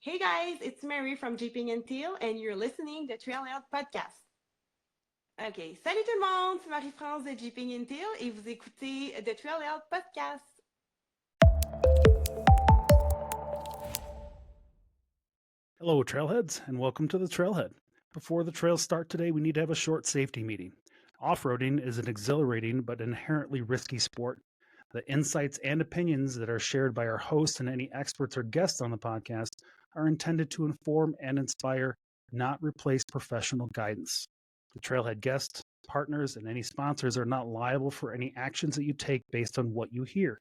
Hey guys, it's Mary from Jeeping and Teal, and you're listening to Trailhead Podcast. Ok, salut tout le monde, c'est Marie-France de Jeeping and Teal et vous écoutez The Trailhead Podcast. Hello, Trailheads, and welcome to the Trailhead. Before the trails start today, we need to have a short safety meeting. Off-roading is an exhilarating but inherently risky sport. The insights and opinions that are shared by our hosts and any experts or guests on the podcast are intended to inform and inspire, not replace professional guidance. The Trailhead guests, partners, and any sponsors are not liable for any actions that you take based on what you hear.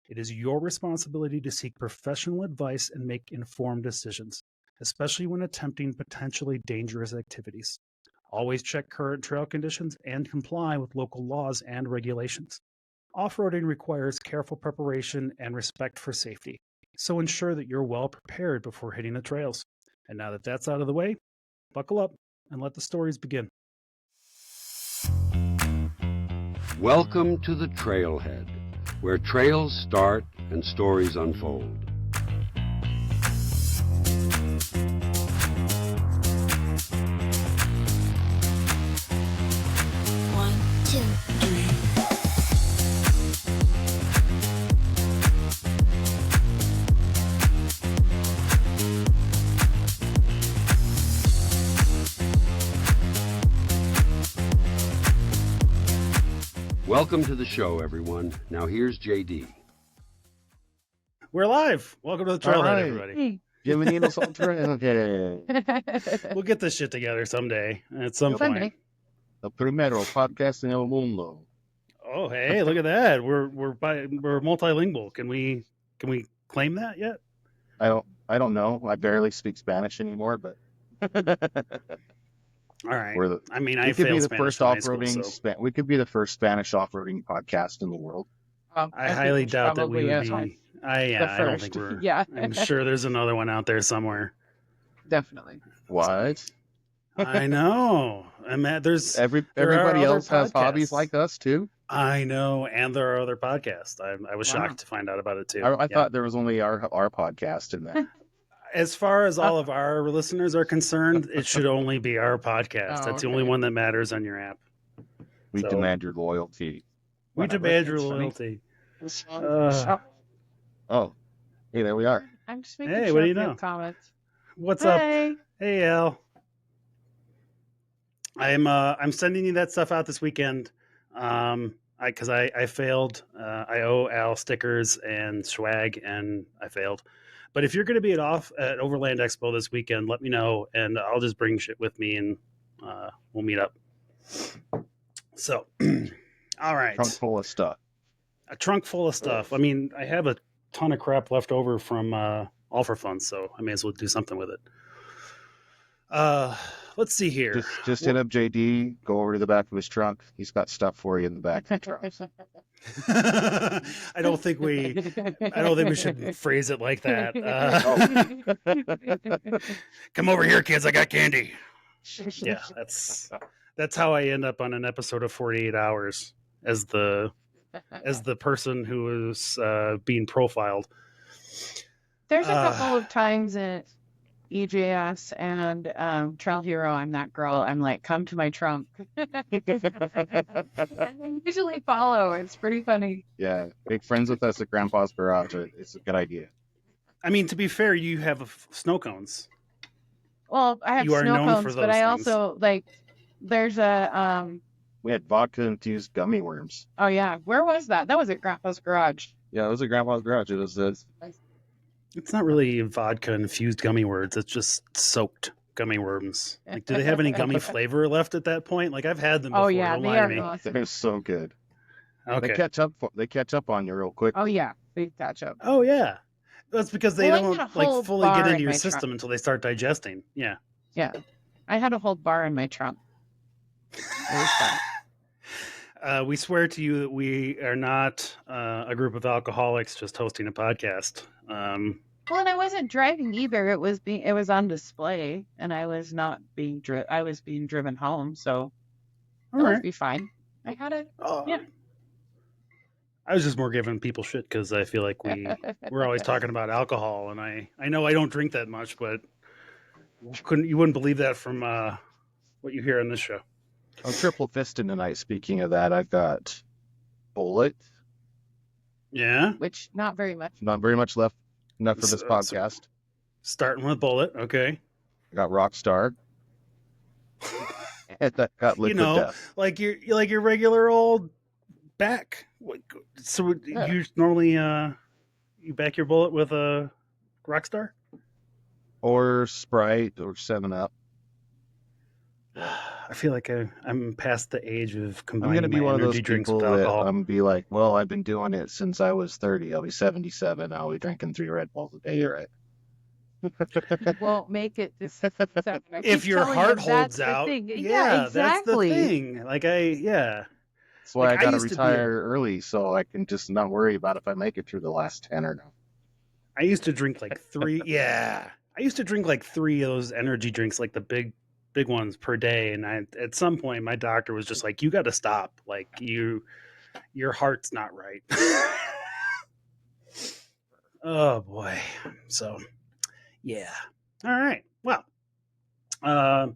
It is your responsibility to seek professional advice and make informed decisions, especially when attempting potentially dangerous activities. Always check current trail conditions and comply with local laws and regulations. Off-roading requires careful preparation and respect for safety, so ensure that you're well prepared before hitting the trails. And now that that's out of the way, buckle up and let the stories begin. Welcome to the Trailhead, where trails start and stories unfold. One, two, three. Welcome to the show, everyone. Now here's JD. We're live. Welcome to the Trailhead, right. everybody. Bienvenidos al Trailhead. We'll get this shit together someday at some point. El primero podcast en el mundo. Oh, hey, look at that. We're multilingual. Can we claim that yet? I don't know. I barely speak Spanish anymore, but All right. we're the, I mean, we I could be failed the Spanish first in high school, off-roading. so We could be the first Spanish off-roading podcast in the world. I highly doubt that we would be. I don't think first. we're. Yeah. I'm sure there's another one out there somewhere. Definitely. What? I know. I'm at, there's there are Everybody other else has hobbies podcasts. like us too. I know, and there are other podcasts. I was Wow. shocked to find out about it too. I Yeah. thought there was only our podcast in that. As far as all of our listeners are concerned, it should only be our podcast. Oh, That's the only okay. one that matters on your app. We So- demand your loyalty. We Whatever. demand your It's funny. loyalty. Uh, Oh, hey, there we are. I'm just making Hey, sure what do you if you know? have comments. What's up? Hey. Hey, Al. I'm sending you that stuff out this weekend. Because I failed. I owe Al stickers and swag, and I failed. But if you're going to be at Overland Expo this weekend, let me know, and I'll just bring shit with me, and we'll meet up. So, all right, Trunk full of stuff. a trunk full of stuff. I mean, I have a ton of crap left over from All for Fun, so I may as well do something with it. Let's see here. Just hit up JD. Go over to the back of his trunk. He's got stuff for you in the back of the trunk. I don't think we should phrase it like that. Come over here, kids. I got candy. Yeah, that's how I end up on an episode of 48 Hours as the person who is being profiled. There's a couple of times in EJS and Trail Hero, I'm that girl. I'm like, come to my trunk. I usually follow. It's pretty funny. Yeah, make friends with us at Grandpa's Garage. It's a good idea. I mean, to be fair, you have snow cones. Well, I have You are snow known for cones, those but I things. also like. There's a We had vodka infused gummy worms. Oh yeah, where was that? That was at Grandpa's Garage. Yeah, it was at Grandpa's Garage. It was It's not really vodka infused gummy worms. It's just soaked gummy worms. Like, do they have any gummy flavor left at that point? Like, I've had them before. Oh yeah, Don't they lie to are me. awesome. they're so good. Okay. They catch up on you real quick. Oh yeah, they catch up. Oh yeah, that's because they Well, I don't had a like whole fully bar get in into your my system trunk. until they start digesting. Yeah. Yeah, I had a whole bar in my trunk. It was fun. We swear to you that we are not a group of alcoholics just hosting a podcast. Well, and I wasn't driving either. It was on display, and I was not being I was being driven home, so All it right. would be fine. I had it. Oh, Yeah. I was just more giving people shit because I feel like we're always talking about alcohol, and I know I don't drink that much, but you wouldn't believe that from what you hear on this show. I'm triple fisting tonight. Speaking of that, I've got Bullet. Yeah, Which not very much. Not very much left. Enough for this So- podcast. starting with Bullet, okay. I got Rockstar. And I got Liquid Death. like your regular old back. So you normally you back your Bullet with a Rockstar? Or Sprite or 7-Up. I feel like I'm past the age of I'm combining going to be my one of those energy drinks people with that alcohol. I'm be like, well, I've been doing it since I was 30. I'll be 77. I'll be drinking 3 Red Bulls a day, right? Won't make it to 7. I If keep your telling heart you, holds that's the out, thing. yeah, exactly. that's the thing. Like That's why Like, I I got to used to be retire early so I can just not worry about if I make it through the last 10 or no. I used to drink like 3. Yeah, I used to drink like 3 of those energy drinks, like the big ones per day. And at some point, my doctor was just like, "You got to stop. Like your heart's not right." Oh boy. So yeah. All right. Well, so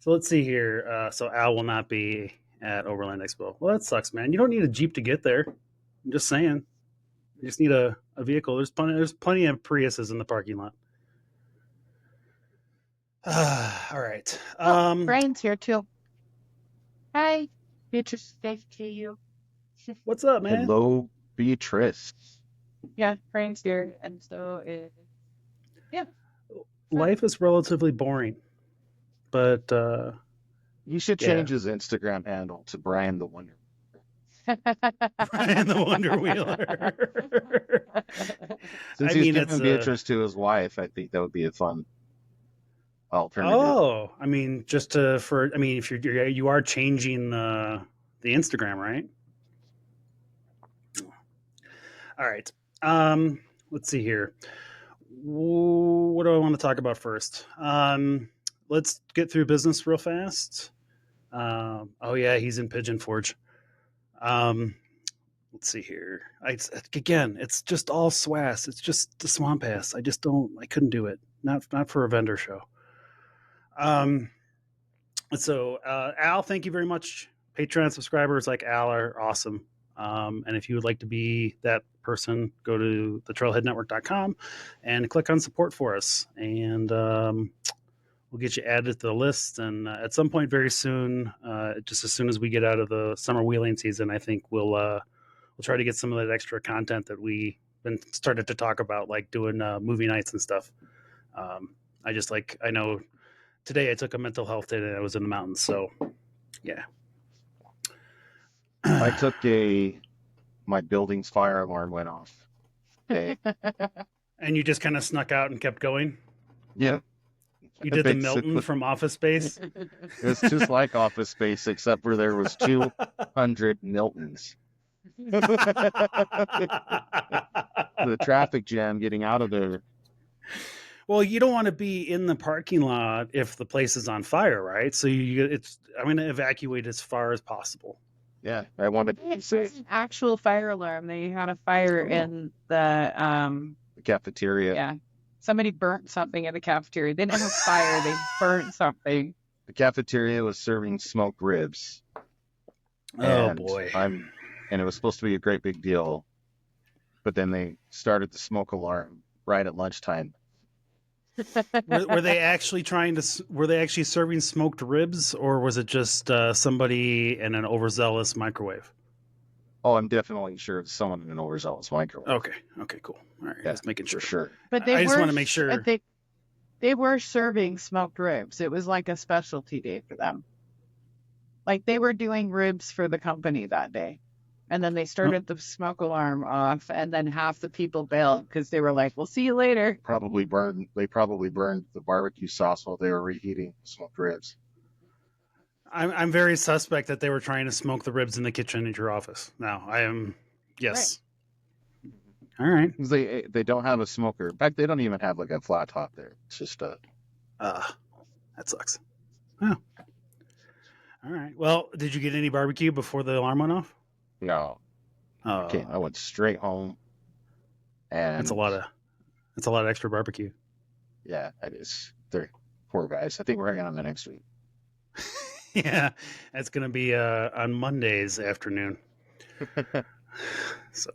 let's see here. So Al will not be at Overland Expo. Well, that sucks, man. You don't need a Jeep to get there. I'm just saying. You just need a vehicle. There's plenty of Priuses in the parking lot. All right. Brian's here too. Hi. Beatrice, nice to see you. What's up, man? Hello, Beatrice. Yeah, Brian's here, and so Life is relatively boring, but You should change his Instagram handle to Brian the Wonder. Brian the Wonder Wheeler. Since he's giving Beatrice to his wife, I think that would be a fun alternative. Oh, I mean, if you are changing the Instagram, right? All right. Let's see here. What do I want to talk about first? Let's get through business real fast. Oh yeah, he's in Pigeon Forge. Let's see here. It's just all SWAS. It's just the Swamp Ass. I couldn't do it. Not for a vendor show. So Al, thank you very much. Patreon subscribers like Al are awesome. And if you would like to be that person, go to thetrailheadnetwork.com and click on support for us. And we'll get you added to the list. And at some point very soon, just as soon as we get out of the summer wheeling season, I think we'll try to get some of that extra content that we been started to talk about, like doing movie nights and stuff. I know today I took a mental health day and I was in the mountains. So yeah. I took my building's fire alarm went off. Okay. And you just kind of snuck out and kept going? Yeah. You did the Milton from Office Space? It was just like Office Space, except for there was 200 Miltons. The traffic jam getting out of there. Well, you don't want to be in the parking lot if the place is on fire, right? So I'm going to evacuate as far as possible. Yeah, I wanted it's an actual fire alarm. They had a fire in the cafeteria. Yeah, somebody burnt something in the cafeteria. They didn't have a fire. They burnt something. The cafeteria was serving smoked ribs. Oh boy! And it was supposed to be a great big deal, but then they started the smoke alarm right at lunchtime. were they actually serving smoked ribs, or was it just somebody in an overzealous microwave? Oh, I'm definitely sure it's someone in an overzealous microwave. Okay, cool. All right, yeah, just making sure. For sure. But I just want to make sure they were serving smoked ribs. It was like a specialty day for them. Like they were doing ribs for the company that day. And then they started the smoke alarm off, and then half the people bailed because they were like, "We'll see you later." They probably burned the barbecue sauce while they were reheating smoked ribs. I'm very suspect that they were trying to smoke the ribs in the kitchen at your office. Now I am, yes. Right. All right. They don't have a smoker. In fact, they don't even have like a flat top there. It's just a. That sucks. Oh. All right. Well, did you get any barbecue before the alarm went off? No. I went straight home. And That's a lot of extra barbecue. Yeah, that is. They're poor guys. I think we're on the next week. Yeah, that's going to be on Monday's afternoon. So,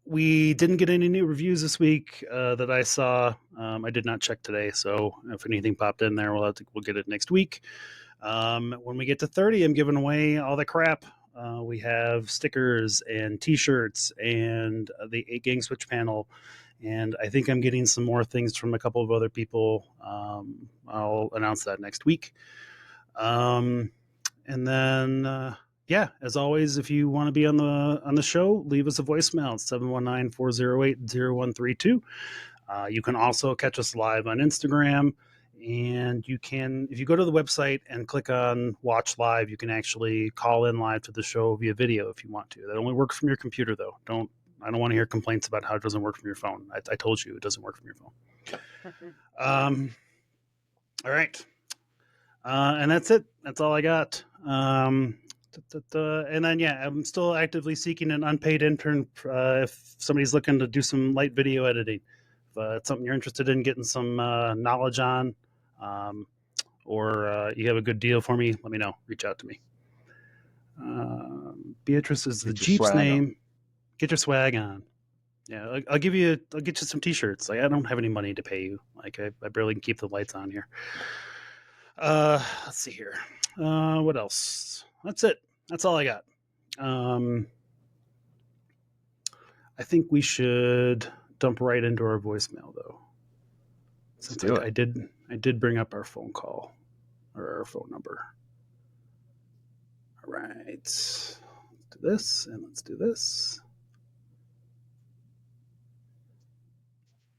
we didn't get any new reviews this week that I saw. I did not check today, so if anything popped in there, we'll get it next week. When we get to 30, I'm giving away all the crap. We have stickers and T-shirts and the 8-gang switch panel, and I think I'm getting some more things from a couple of other people. I'll announce that next week. And then, yeah, as always, if you want to be on the show, leave us a voicemail. It's 719-408-0132. You can also catch us live on Instagram. And you can, if you go to the website and click on watch live, you can actually call in live to the show via video if you want to. That only works from your computer, though. I don't want to hear complaints about how it doesn't work from your phone. I told you it doesn't work from your phone. All right. And that's it. That's all I got. And then, yeah, I'm still actively seeking an unpaid intern if somebody's looking to do some light video editing. If it's something you're interested in getting some knowledge on, or you have a good deal for me, let me know. Reach out to me. Beatrice is the Jeep's name. Get your swag on. Yeah, I'll get you some T-shirts. Like, I don't have any money to pay you. Like, I barely can keep the lights on here. Let's see here. What else? That's it. That's all I got. I think we should dump right into our voicemail, though. Since I did bring up our phone call or our phone number. All right. Let's do this and let's do this.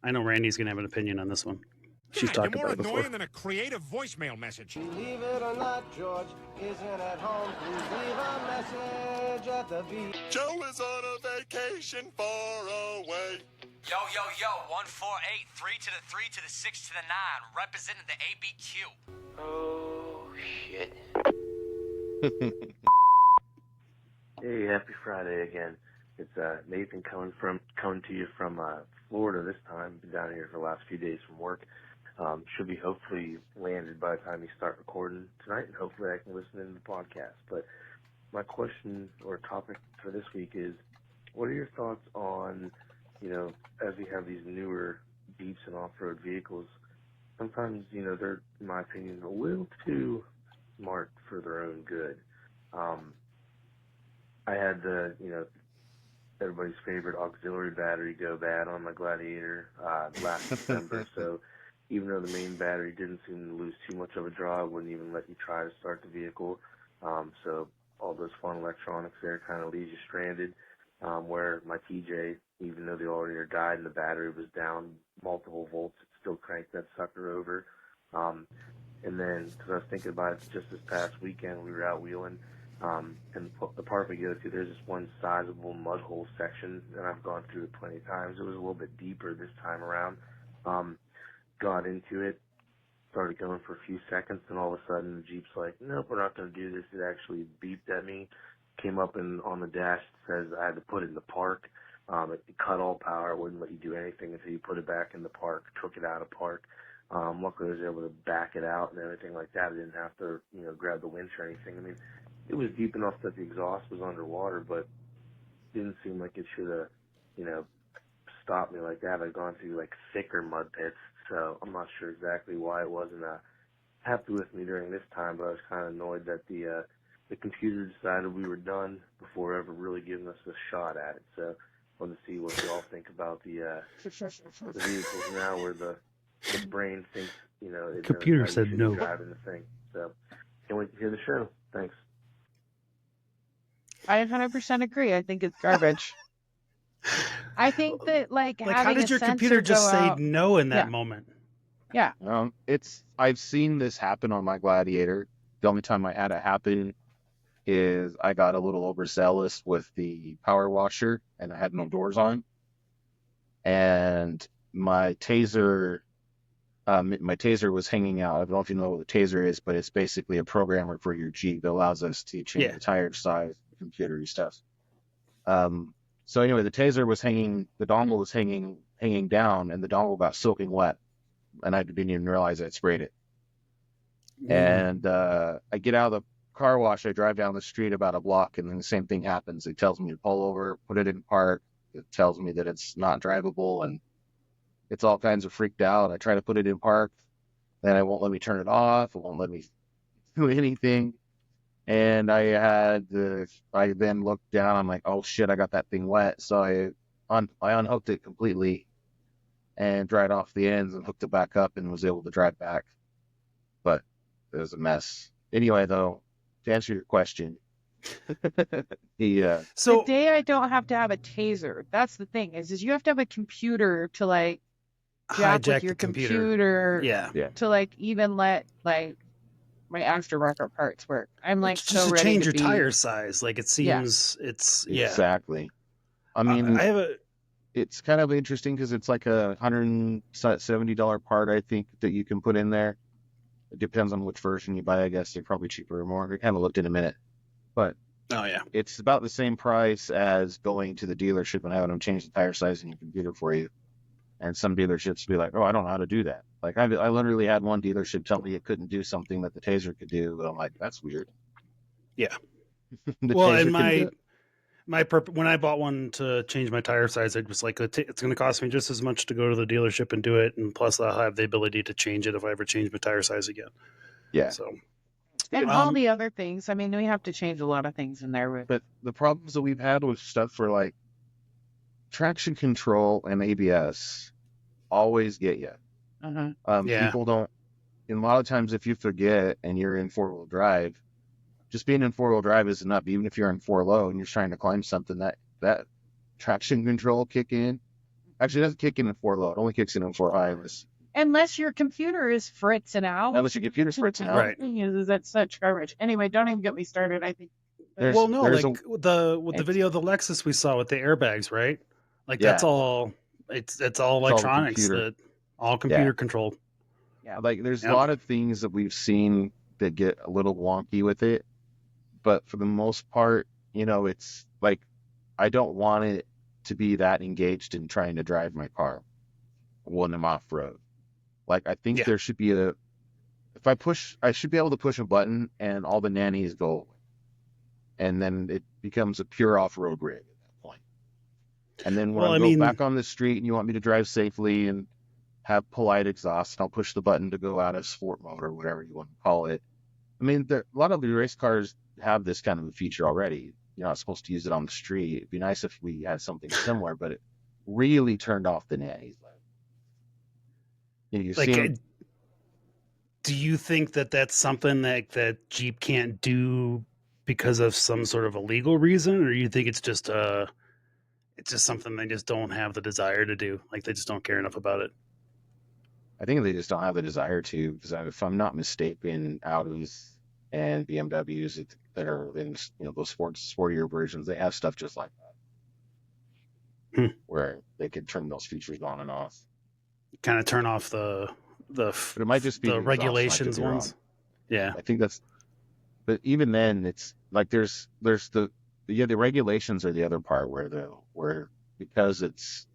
I know Randy's gonna have an opinion on this one. She's talked about it before. You're more annoying than a creative voicemail message. Believe it or not, George isn't at home. Please leave a message at the beat. Joe is on a vacation far away. Yo, 148, 3 to the 3 to the 6 to the 9, representing the ABQ. Oh, shit. Hey, happy Friday again. It's Nathan coming to you from Florida this time. Been down here for the last few days from work. Should be hopefully landed by the time you start recording tonight, and hopefully I can listen in the podcast. But my question or topic for this week is, what are your thoughts on, as we have these newer Jeeps and off-road vehicles, sometimes, they're, in my opinion, a little too smart for their own good. I had the, everybody's favorite auxiliary battery go bad on my Gladiator last December, so even though the main battery didn't seem to lose too much of a draw, it wouldn't even let you try to start the vehicle. So all those fun electronics there kind of leaves you stranded, where my TJ, even though the alternator died and the battery was down multiple volts, it still cranked that sucker over. And then, because I was thinking about it just this past weekend, we were out wheeling, and the park we go to, there's this one sizable mud hole section, and I've gone through it plenty of times. It was a little bit deeper this time around. Got into it, started going for a few seconds, and all of a sudden the Jeep's like, nope, we're not going to do this. It actually beeped at me, came up and on the dash, it says I had to put it in the park. It cut all power, it wouldn't let you do anything until you put it back in the park, took it out of park. Luckily I was able to back it out and everything like that. I didn't have to, grab the winch or anything. I mean, it was deep enough that the exhaust was underwater, but didn't seem like it should have, stopped me like that. I'd gone through like thicker mud pits, so I'm not sure exactly why it wasn't happy with me during this time, but I was kind of annoyed that the computer decided we were done before ever really giving us a shot at it. So I wanted to see what you all think about the vehicles now, where the brain thinks, it computer knows how said you should no. be driving the thing. So can't wait to hear the show. Thanks. I 100% agree. I think it's garbage. I think that like how having did your a sensor computer just go say out- no in that Yeah. moment? Yeah. I've seen this happen on my Gladiator. The only time I had it happen is I got a little overzealous with the power washer and I had no doors on. And my taser was hanging out. I don't know if you know what the taser is, but it's basically a programmer for your Jeep that allows us to change the tire size, computer stuff. So anyway, the dongle was hanging down, and the dongle got soaking wet, and I didn't even realize I sprayed it. And I get out of the car wash, I drive down the street about a block, and then the same thing happens. It tells me to pull over, put it in park. It tells me that it's not drivable, and it's all kinds of freaked out. I try to put it in park, then it won't let me turn it off. It won't let me do anything. And I then looked down. I'm like, oh shit, I got that thing wet. So I unhooked it completely and dried off the ends and hooked it back up and was able to drive back. But it was a mess. Anyway, though, to answer your question, The day I don't have to have a taser, that's the thing, is you have to have a computer to like jack with hijack your the computer. computer Yeah. to like even let like my aftermarket parts work. I'm like Just so to ready change to your be tire size. Like it seems it's exactly. I mean, I have it's kind of interesting because it's like a $170 part, I think, that you can put in there. It depends on which version you buy. I guess they're probably cheaper or more. We kind of looked in a minute, but it's about the same price as going to the dealership and having them change the tire size in your computer for you. And some dealerships be like, "Oh, I don't know how to do that." Like I literally had one dealership tell me it couldn't do something that the taser could do, but I'm like, "That's weird." Yeah. Well, and when I bought one to change my tire size, it was like it's going to cost me just as much to go to the dealership and do it, and plus I'll have the ability to change it if I ever change my tire size again. Yeah. So. And all the other things. I mean, we have to change a lot of things in there. But the problems that we've had with stuff for like traction control and ABS always get you. People don't. And a lot of times, if you forget and you're in 4-wheel drive, just being in 4-wheel drive is enough. Even if you're in 4-low and you're trying to climb something, that traction control kick in. Actually, it doesn't kick in 4-low. It only kicks in 4-high. Unless your computer is fritzing out. Unless your computer's fritzing out. Right. That's such garbage. Anyway, don't even get me started. I think. With the video of the Lexus we saw with the airbags, right? Like that's all. It's all electronics. All computer controlled. Yeah. Like there's a lot of things that we've seen that get a little wonky with it, but for the most part, it's like I don't want it to be that engaged in trying to drive my car when I'm off road. Like I think there should be I should be able to push a button and all the nannies go away. And then it becomes a pure off-road rig at that point. And then when I go back on the street and you want me to drive safely and have polite exhaust, and I'll push the button to go out of sport mode or whatever you want to call it. I mean, a lot of the race cars have this kind of a feature already. You're not supposed to use it on the street. It'd be nice if we had something similar, but it really turned off the nannies. Do you think that that's something that Jeep can't do because of some sort of a legal reason, or you think it's just something they just don't have the desire to do? Like they just don't care enough about it? I think they just don't have the desire to, because if I'm not mistaken, Audis and BMWs that are in those sportier versions, they have stuff just like that, where they could turn those features on and off. Kind of turn off but it might just be the regulations ones. Yeah, I think that's. But even then, it's like there's the regulations are the other part where because it's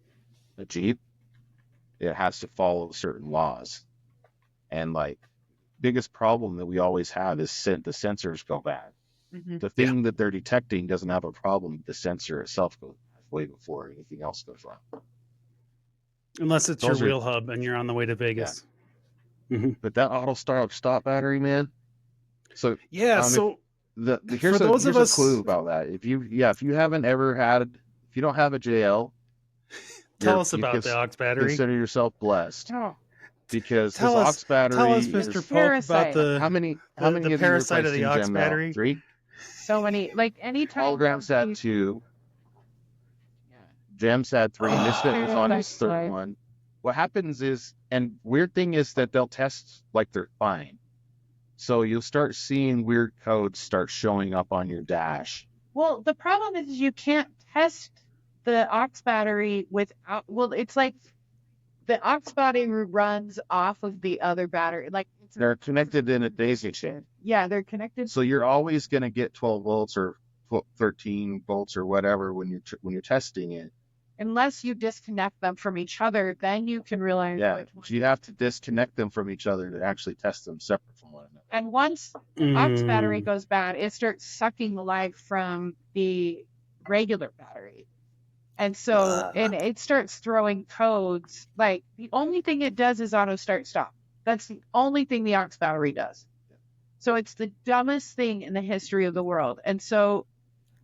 a Jeep, it has to follow certain laws, and like biggest problem that we always have is the sensors go bad. Mm-hmm. The thing that they're detecting doesn't have a problem. The sensor itself goes way before anything else goes wrong. Unless it's your wheel hub and you're on the way to Vegas. Yeah. Mm-hmm. But that auto stop battery, man. So here's a clue about that. If you haven't ever if you don't have a JL, tell us about the aux battery. Consider yourself blessed. Oh. Because this aux battery. Tell us, Mr. Pope, about how many the parasite of the aux battery? 3. So many. Like anytime. Hologramsat 2. JamSat 3, Misfit was on his third one. What happens is, and weird thing is that they'll test like they're fine. So you'll start seeing weird codes start showing up on your dash. Well, the problem is you can't test the aux battery without, it's like the aux battery runs off of the other battery. Like they're connected in a daisy chain. Yeah, they're connected. So you're always going to get 12 volts or 13 volts or whatever when you're testing it. Unless you disconnect them from each other, then you can realize. Yeah, you have to disconnect them from each other to actually test them separate from one another. And once the aux battery goes bad, it starts sucking the life from the regular battery. And so, and it starts throwing codes. Like, the only thing it does is auto start stop. That's the only thing the aux battery does. So it's the dumbest thing in the history of the world. And so,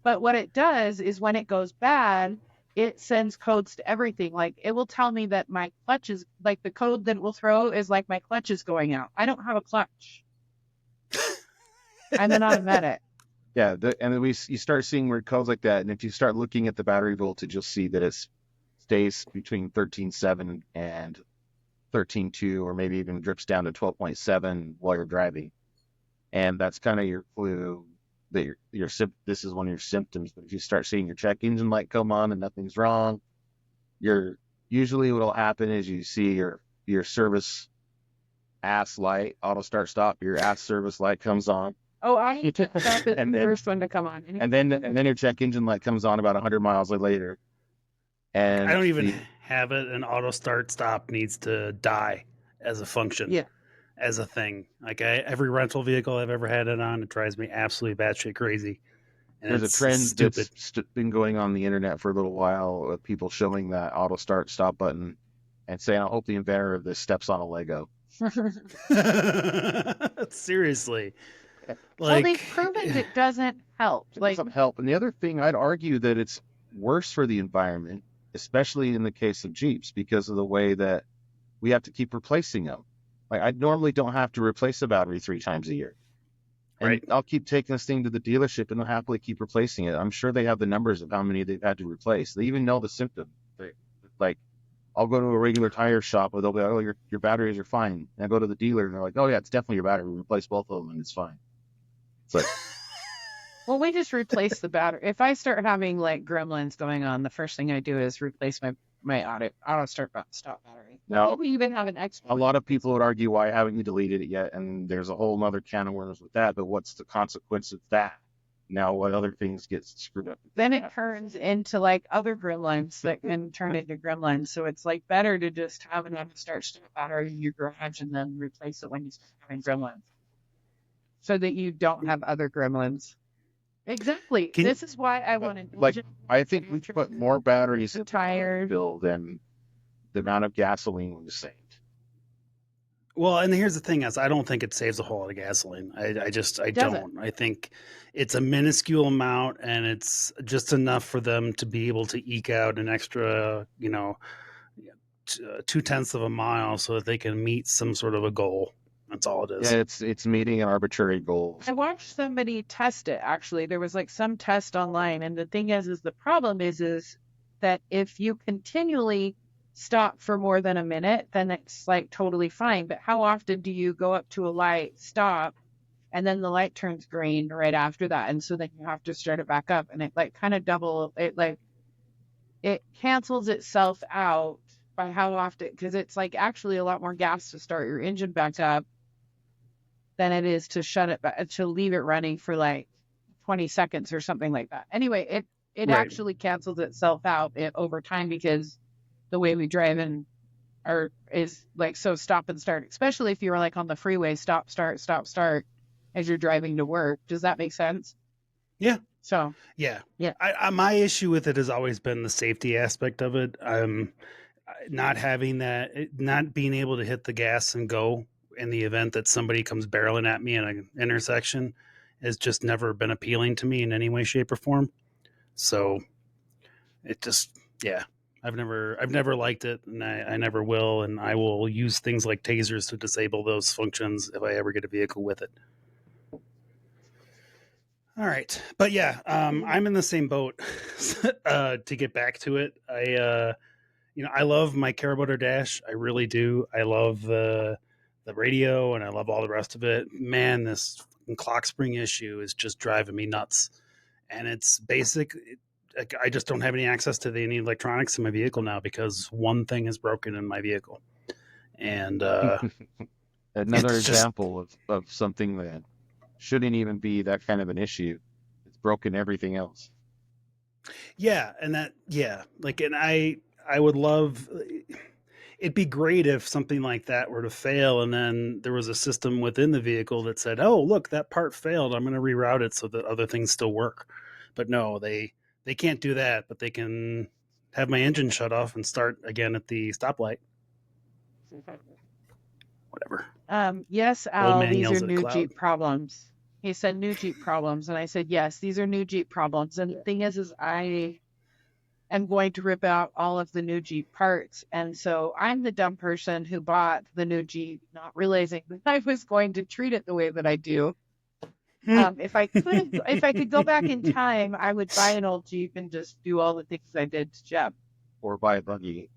but what it does is when it goes bad, it sends codes to everything. Like, it will tell me that my clutch is, like, the code that it will throw is like my clutch is going out. I don't have a clutch. I'm an automatic. Yeah, and then you start seeing weird codes like that. And if you start looking at the battery voltage, you'll see that it stays between 13.7 and 13.2, or maybe even drips down to 12.7 while you're driving. And that's kind of your clue that this is one of your symptoms. But if you start seeing your check engine light come on and nothing's wrong, usually what'll happen is you see your service ass light auto start stop. Your ass service light comes on. Oh, I took that as the first one to come on. And then your check engine light comes on about 100 miles later. And I don't even have it. An auto start stop needs to die as a function. Yeah. As a thing. Like, every rental vehicle I've ever had it on, it drives me absolutely batshit crazy. And there's a trend that's been going on the internet for a little while of people showing that auto start stop button and saying, I hope the inventor of this steps on a Lego. Seriously. Well, they've proven it doesn't help. It doesn't help. And the other thing, I'd argue that it's worse for the environment, especially in the case of Jeeps, because of the way that we have to keep replacing them. Like, I normally don't have to replace a battery 3 times a year. And right. I'll keep taking this thing to the dealership and they'll happily keep replacing it. I'm sure they have the numbers of how many they've had to replace. They even know the symptom. Like, I'll go to a regular tire shop where they'll be like, oh, your batteries are fine. And I go to the dealer and they're like, oh, yeah, it's definitely your battery. We replace both of them and it's fine. It's like, well, we just replace the battery. If I start having, like, gremlins going on, the first thing I do is replace my auto start stop battery. Now, we even have an expert. A lot of people would argue, why haven't you deleted it yet? And there's a whole other can of worms with that. But what's the consequence of that? Now, what other things get screwed up? Then it turns into, like, other gremlins that can turn into gremlins. So it's, like, better to just have an auto start stop battery in your garage and then replace it when you start having gremlins, so that you don't have other gremlins. Exactly. This is why I wanted. Like, I think we put more batteries in the bill than the amount of gasoline we saved. Well, and here's the thing: is I don't think it saves a whole lot of gasoline. I don't. I think it's a minuscule amount, and it's just enough for them to be able to eke out an extra, 0.2 of a mile, so that they can meet some sort of a goal. That's all it is. Yeah, it's meeting an arbitrary goal. I watched somebody test it, actually. There was, like, some test online, and the thing is the problem is that if you continually stop for more than a minute, then it's, like, totally fine. But how often do you go up to a light, stop, and then the light turns green right after that? And so then you have to start it back up, and it, like, kind of it cancels itself out by how often, because it's, like, actually a lot more gas to start your engine back up than it is to shut it back, to leave it running for, like, 20 seconds or something like that. Anyway, it right. Actually cancels itself out over time, because the way we drive is like, so stop and start, especially if you're, like, on the freeway, stop, start as you're driving to work. Does that make sense? Yeah. So yeah. My issue with it has always been the safety aspect of it. Not having that, not being able to hit the gas and go in the event that somebody comes barreling at me in an intersection has just never been appealing to me in any way, shape, or form. So it just, yeah, I've never liked it, and I never will, and I will use things like tasers to disable those functions if I ever get a vehicle with it. All right. But yeah, I'm in the same boat. To get back to it, I love my Caraboter dash. I really do. I love the radio, and I love all the rest of it. Man, this clock spring issue is just driving me nuts. And it's basic. I just don't have any access to any electronics in my vehicle now because one thing is broken in my vehicle. And another example of something that shouldn't even be that kind of an issue. It's broken everything else. Yeah, and I would love. It'd be great if something like that were to fail, and then there was a system within the vehicle that said, "Oh, look, that part failed. I'm going to reroute it so that other things still work." But no, they can't do that. But they can have my engine shut off and start again at the stoplight. Whatever. Yes, Old Al, man these yells are at a new cloud. Jeep problems. He said new Jeep problems, and I said yes, these are new Jeep problems. And the thing is I am going to rip out all of the new Jeep parts, and so I'm the dumb person who bought the new Jeep, not realizing that I was going to treat it the way that I do. If I could go back in time, I would buy an old Jeep and just do all the things I did to Jem. Or buy a buggy.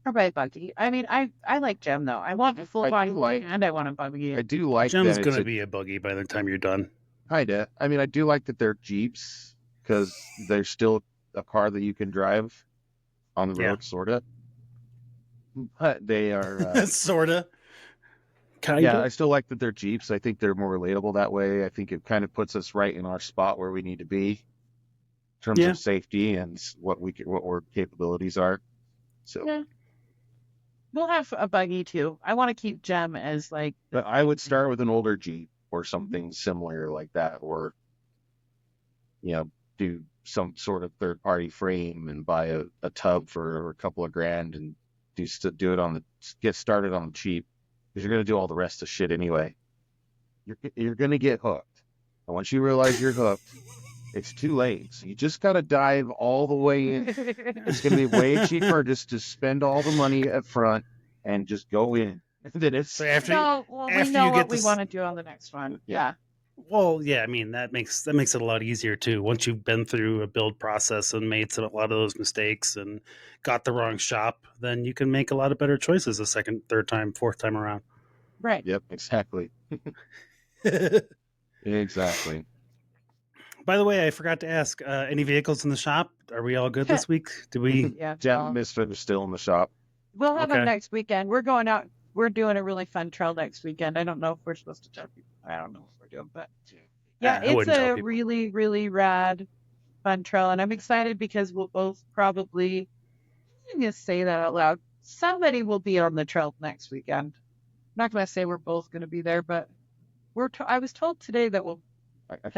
Or buy a buggy. I mean, I like Jem though. I want a full body and I want a buggy. I do like Jem's that going to be a buggy by the time you're done. Kinda. I mean, I do like that they're Jeeps because they're still a car that you can drive on the road, sorta. But they are sorta. Kinda. Yeah, I still like that they're Jeeps. I think they're more relatable that way. I think it kind of puts us right in our spot where we need to be in terms of safety and what our capabilities are. So yeah. We'll have a buggy too. I want to keep Jem as like. But I would start with an older Jeep or something similar like that, or do some sort of third-party frame and buy a tub for a couple of grand and get started on the cheap, because you're gonna do all the rest of shit anyway. You're gonna get hooked, and once you realize you're hooked, it's too late. So you just gotta dive all the way in. It's gonna be way cheaper just to spend all the money up front and just go in. And then it's we know what we want to do on the next one. Yeah. Well, yeah, I mean that makes it a lot easier too. Once you've been through a build process and made a lot of those mistakes and got the wrong shop, then you can make a lot of better choices the second, third time, fourth time around. Right. Yep, exactly. Exactly. By the way, I forgot to ask, any vehicles in the shop? Are we all good this week? Did we? Yeah. Jem Misfit is still in the shop. We'll have them next weekend. We're going out. We're doing a really fun trail next weekend. I don't know if we're supposed to tell people. I don't know what we're doing, but yeah, it's a really, really rad, fun trail, and I'm excited because we'll both probably. I'm gonna say that out loud. Somebody will be on the trail next weekend. I'm not gonna say we're both gonna be there, but I was told today that we'll. I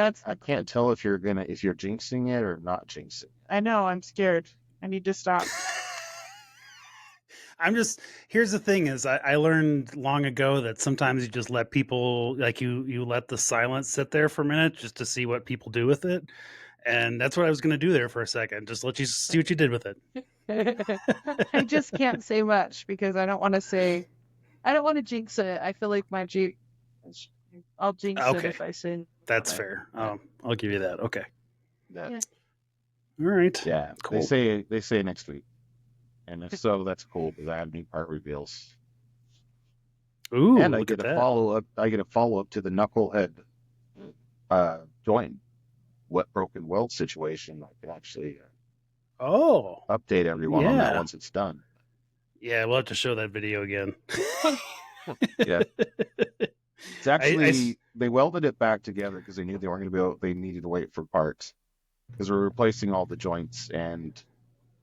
can't tell if you're jinxing it or not jinxing it. I know. I'm scared. I need to stop. Here's the thing is I learned long ago that sometimes you just let people, like you let the silence sit there for a minute just to see what people do with it. And that's what I was going to do there for a second. Just let you see what you did with it. I just can't say much because I don't want to jinx it. I feel like my Jeep, I'll jinx it if I say. That's fair. I'll give you that. Okay. Yeah. All right. Yeah. Cool. They say next week. And if so, that's cool because I have new part reveals. Ooh, and I get a follow up. I get a follow up to the knucklehead joint broken weld situation. I can actually update everyone on that once it's done. Yeah, we'll have to show that video again. Yeah, it's actually they welded it back together because they knew they weren't going to be able. They needed to wait for parts because we're replacing all the joints and.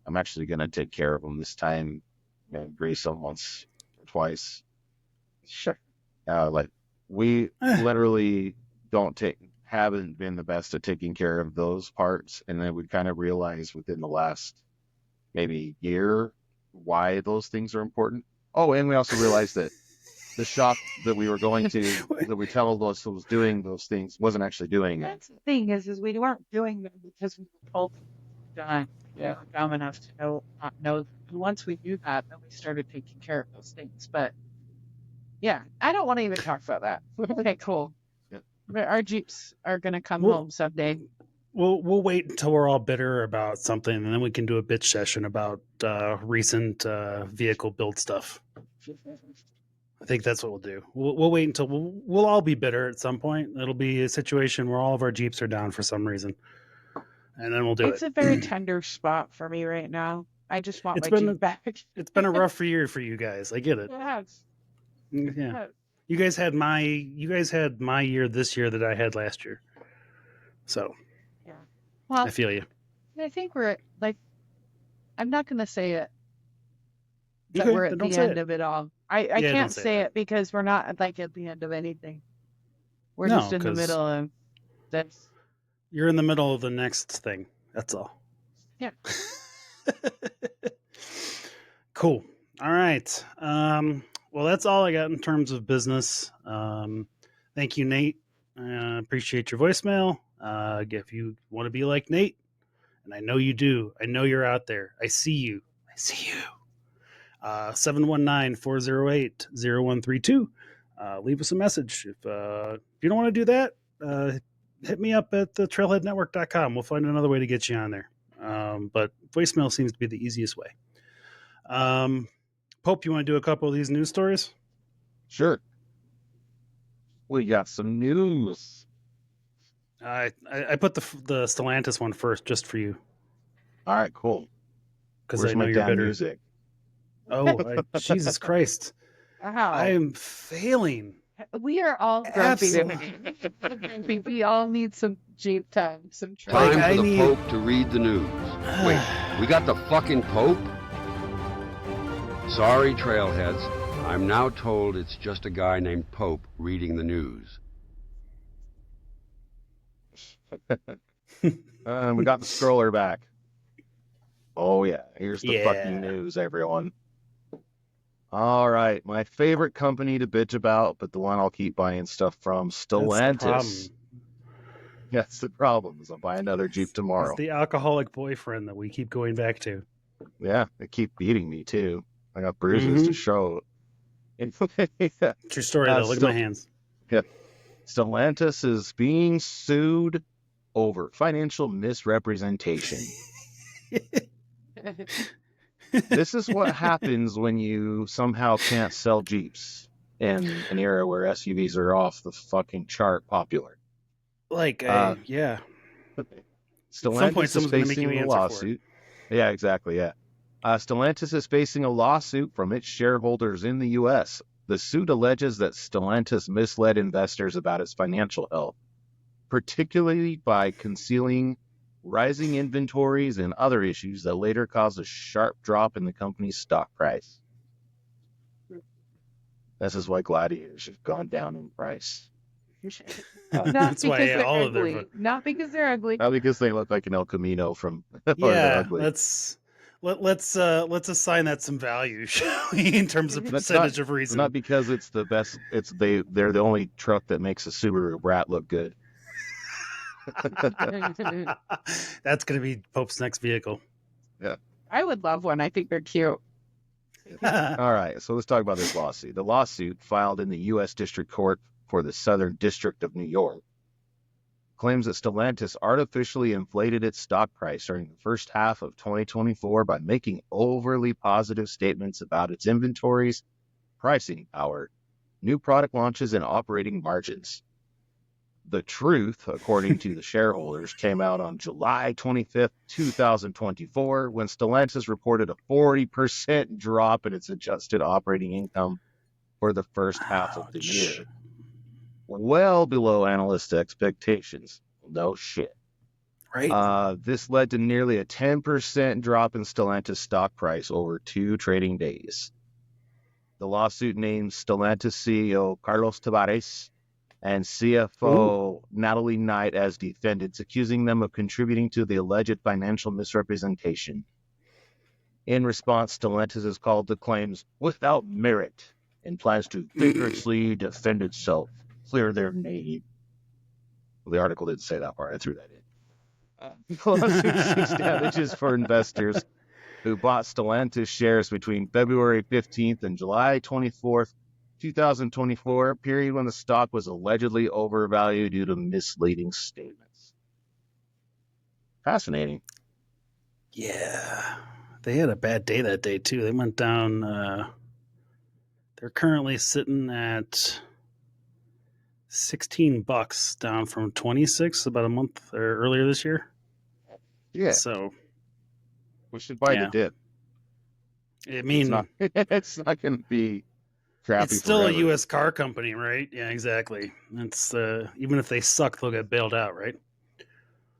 I'm actually going to take care of them this time and grease them once or twice. Sure. We literally haven't been the best at taking care of those parts. And then we kind of realized within the last maybe year why those things are important. Oh, and we also realized that the shop that we were going to, that we told us was doing those things, wasn't actually doing it. That's the thing is we weren't doing them because we were told done. Yeah, dumb enough to not know. Once we knew that, then we started taking care of those things. But yeah, I don't want to even talk about that. Okay, cool. Yeah. Our Jeeps are gonna come home someday. We'll wait until we're all bitter about something, and then we can do a bitch session about recent vehicle build stuff. I think that's what we'll do. We'll wait until we'll all be bitter at some point. It'll be a situation where all of our Jeeps are down for some reason. And then we'll do It's a very tender spot for me right now. I just want my Jeep back. It's been a rough year for you guys. I get it. It has. Yeah. You guys had my year this year that I had last year. So Well, I feel you. I think we're like, I'm not going to say it, that Okay, we're then at don't the say end it. of it all. I Yeah, don't can't say say that. it because we're not like at the end of anything. We're No, just in the 'cause middle of this. you're in the middle of the next thing. That's all. Yeah. Cool. All right. Well, that's all I got in terms of business. Thank you, Nate. Appreciate your voicemail. If you want to be like Nate, and I know you do, I know you're out there. I see you. 719-408-0132. Leave us a message. If you don't want to do that, hit me up at the trailheadnetwork.com. We'll find another way to get you on there. But voicemail seems to be the easiest way. Pope, you want to do a couple of these news stories? Sure. We got some news. I put the Stellantis one first just for you. All right, cool. Because Where's I know my you're damn bitter. music? Oh, Jesus Christ. I am failing. We are all grumpy. We all need some Jeep time, some Time trail. for the Pope to read the news. Wait, we got the fucking Pope? Sorry, Trailheads. I'm now told it's just a guy named Pope reading the news. We got the scroller back. Oh, yeah. Here's the Yeah. fucking news, everyone. All right. My favorite company to bitch about, but the one I'll keep buying stuff from, Stellantis. That's the problem, is I'll buy another Jeep tomorrow. It's the alcoholic boyfriend that we keep going back to. Yeah, they keep beating me, too. I got bruises to show. True story, though. Look at my hands. Yeah. Stellantis is being sued over financial misrepresentation. This is what happens when you somehow can't sell Jeeps in an era where SUVs are off the fucking chart popular. Yeah. Stellantis some point, is someone's going to make facing you a answer lawsuit. Yeah, exactly. Yeah. Stellantis is facing a lawsuit from its shareholders in the U.S. The suit alleges that Stellantis misled investors about its financial health, particularly by concealing rising inventories and other issues that later caused a sharp drop in the company's stock price. This is why Gladiators have gone down in price. Not That's because why they're all of ugly. them. Not because they're ugly. Not because they look like an El Camino from or they're Yeah, ugly. let's assign that some value, shall we, in terms of percentage of reason. Not because it's the best. They're the only truck that makes a Subaru Brat look good. That's going to be Pope's next vehicle. Yeah. I would love one. I think they're cute. All right, so let's talk about this lawsuit. The lawsuit, filed in the U.S. District Court for the Southern District of New York, claims that Stellantis artificially inflated its stock price during the first half of 2024 by making overly positive statements about its inventories, pricing power, new product launches, and operating margins. The truth, according to the shareholders, came out on July 25th, 2024, when Stellantis reported a 40% drop in its adjusted operating income for the first half of the year. Well below analyst expectations. No shit. Right. This led to nearly a 10% drop in Stellantis stock price over 2 trading days. The lawsuit names Stellantis CEO Carlos Tavares and CFO Natalie Knight as defendants, accusing them of contributing to the alleged financial misrepresentation. In response, Stellantis has called the claims without merit and plans to vigorously defend itself, clear their name. Well, the article didn't say that part. I threw that in. The lawsuit seeks damages for investors who bought Stellantis shares between February 15th and July 24th, 2024, period when the stock was allegedly overvalued due to misleading statements. Fascinating. Yeah. They had a bad day that day, too. They went down. They're currently sitting at $16, down from 26 about a month or earlier this year. Yeah. So we should buy the dip. I mean, it's not going to be crappy. It's still forever. a U.S. car company, right? Yeah, exactly. It's even if they suck, they'll get bailed out, right?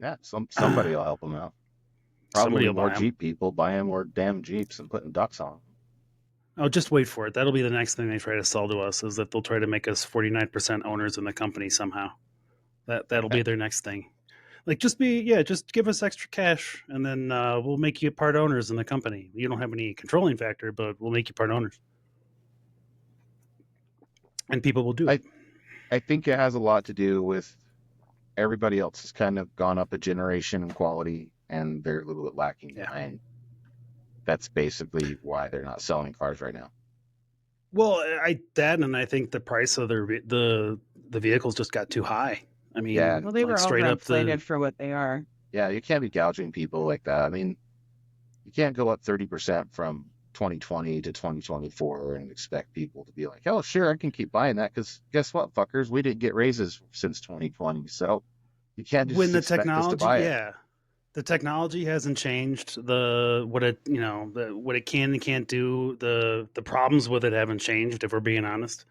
Yeah, somebody will help them out. Somebody Probably will more buy 'em. Jeep people buying more damn Jeeps and putting ducks on 'em. Oh, just wait for it. That'll be the next thing they try to sell to us, is that they'll try to make us 49% owners in the company somehow. That'll be their next thing. Like, just give us extra cash, and then we'll make you part owners in the company. You don't have any controlling factor, but we'll make you part owners, and people will do it. I think it has a lot to do with everybody else has kind of gone up a generation in quality, and they're a little bit lacking behind. That's basically why they're not selling cars right now. Well, and I think the price of the vehicles just got too high. I mean, Yeah. Well, they were straight up overinflated for what they are. Yeah, you can't be gouging people like that. I mean, you can't go up 30% from 2020 to 2024 and expect people to be like, oh, sure, I can keep buying that, because guess what, fuckers? We didn't get raises since 2020, so you can't just when the expect us to technology, buy it. the technology hasn't changed. What it can and can't do. The problems with it haven't changed, if we're being honest.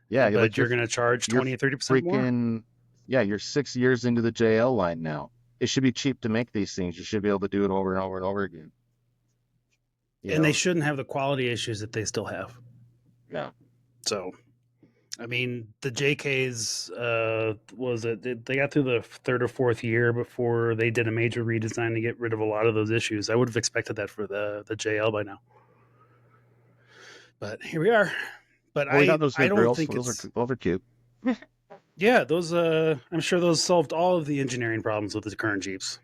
Yeah, but you're going to charge 20 or 30% more. Yeah, you're 6 years into the JL line now. It should be cheap to make these things. You should be able to do it over and over and over again. They shouldn't have the quality issues that they still have. Yeah. So, I mean, the JKs, they got through the third or fourth year before they did a major redesign to get rid of a lot of those issues. I would have expected that for the JL by now. But here we are. But we got those I don't grills. think those are cute. Yeah, those. I'm sure those solved all of the engineering problems with the current Jeeps.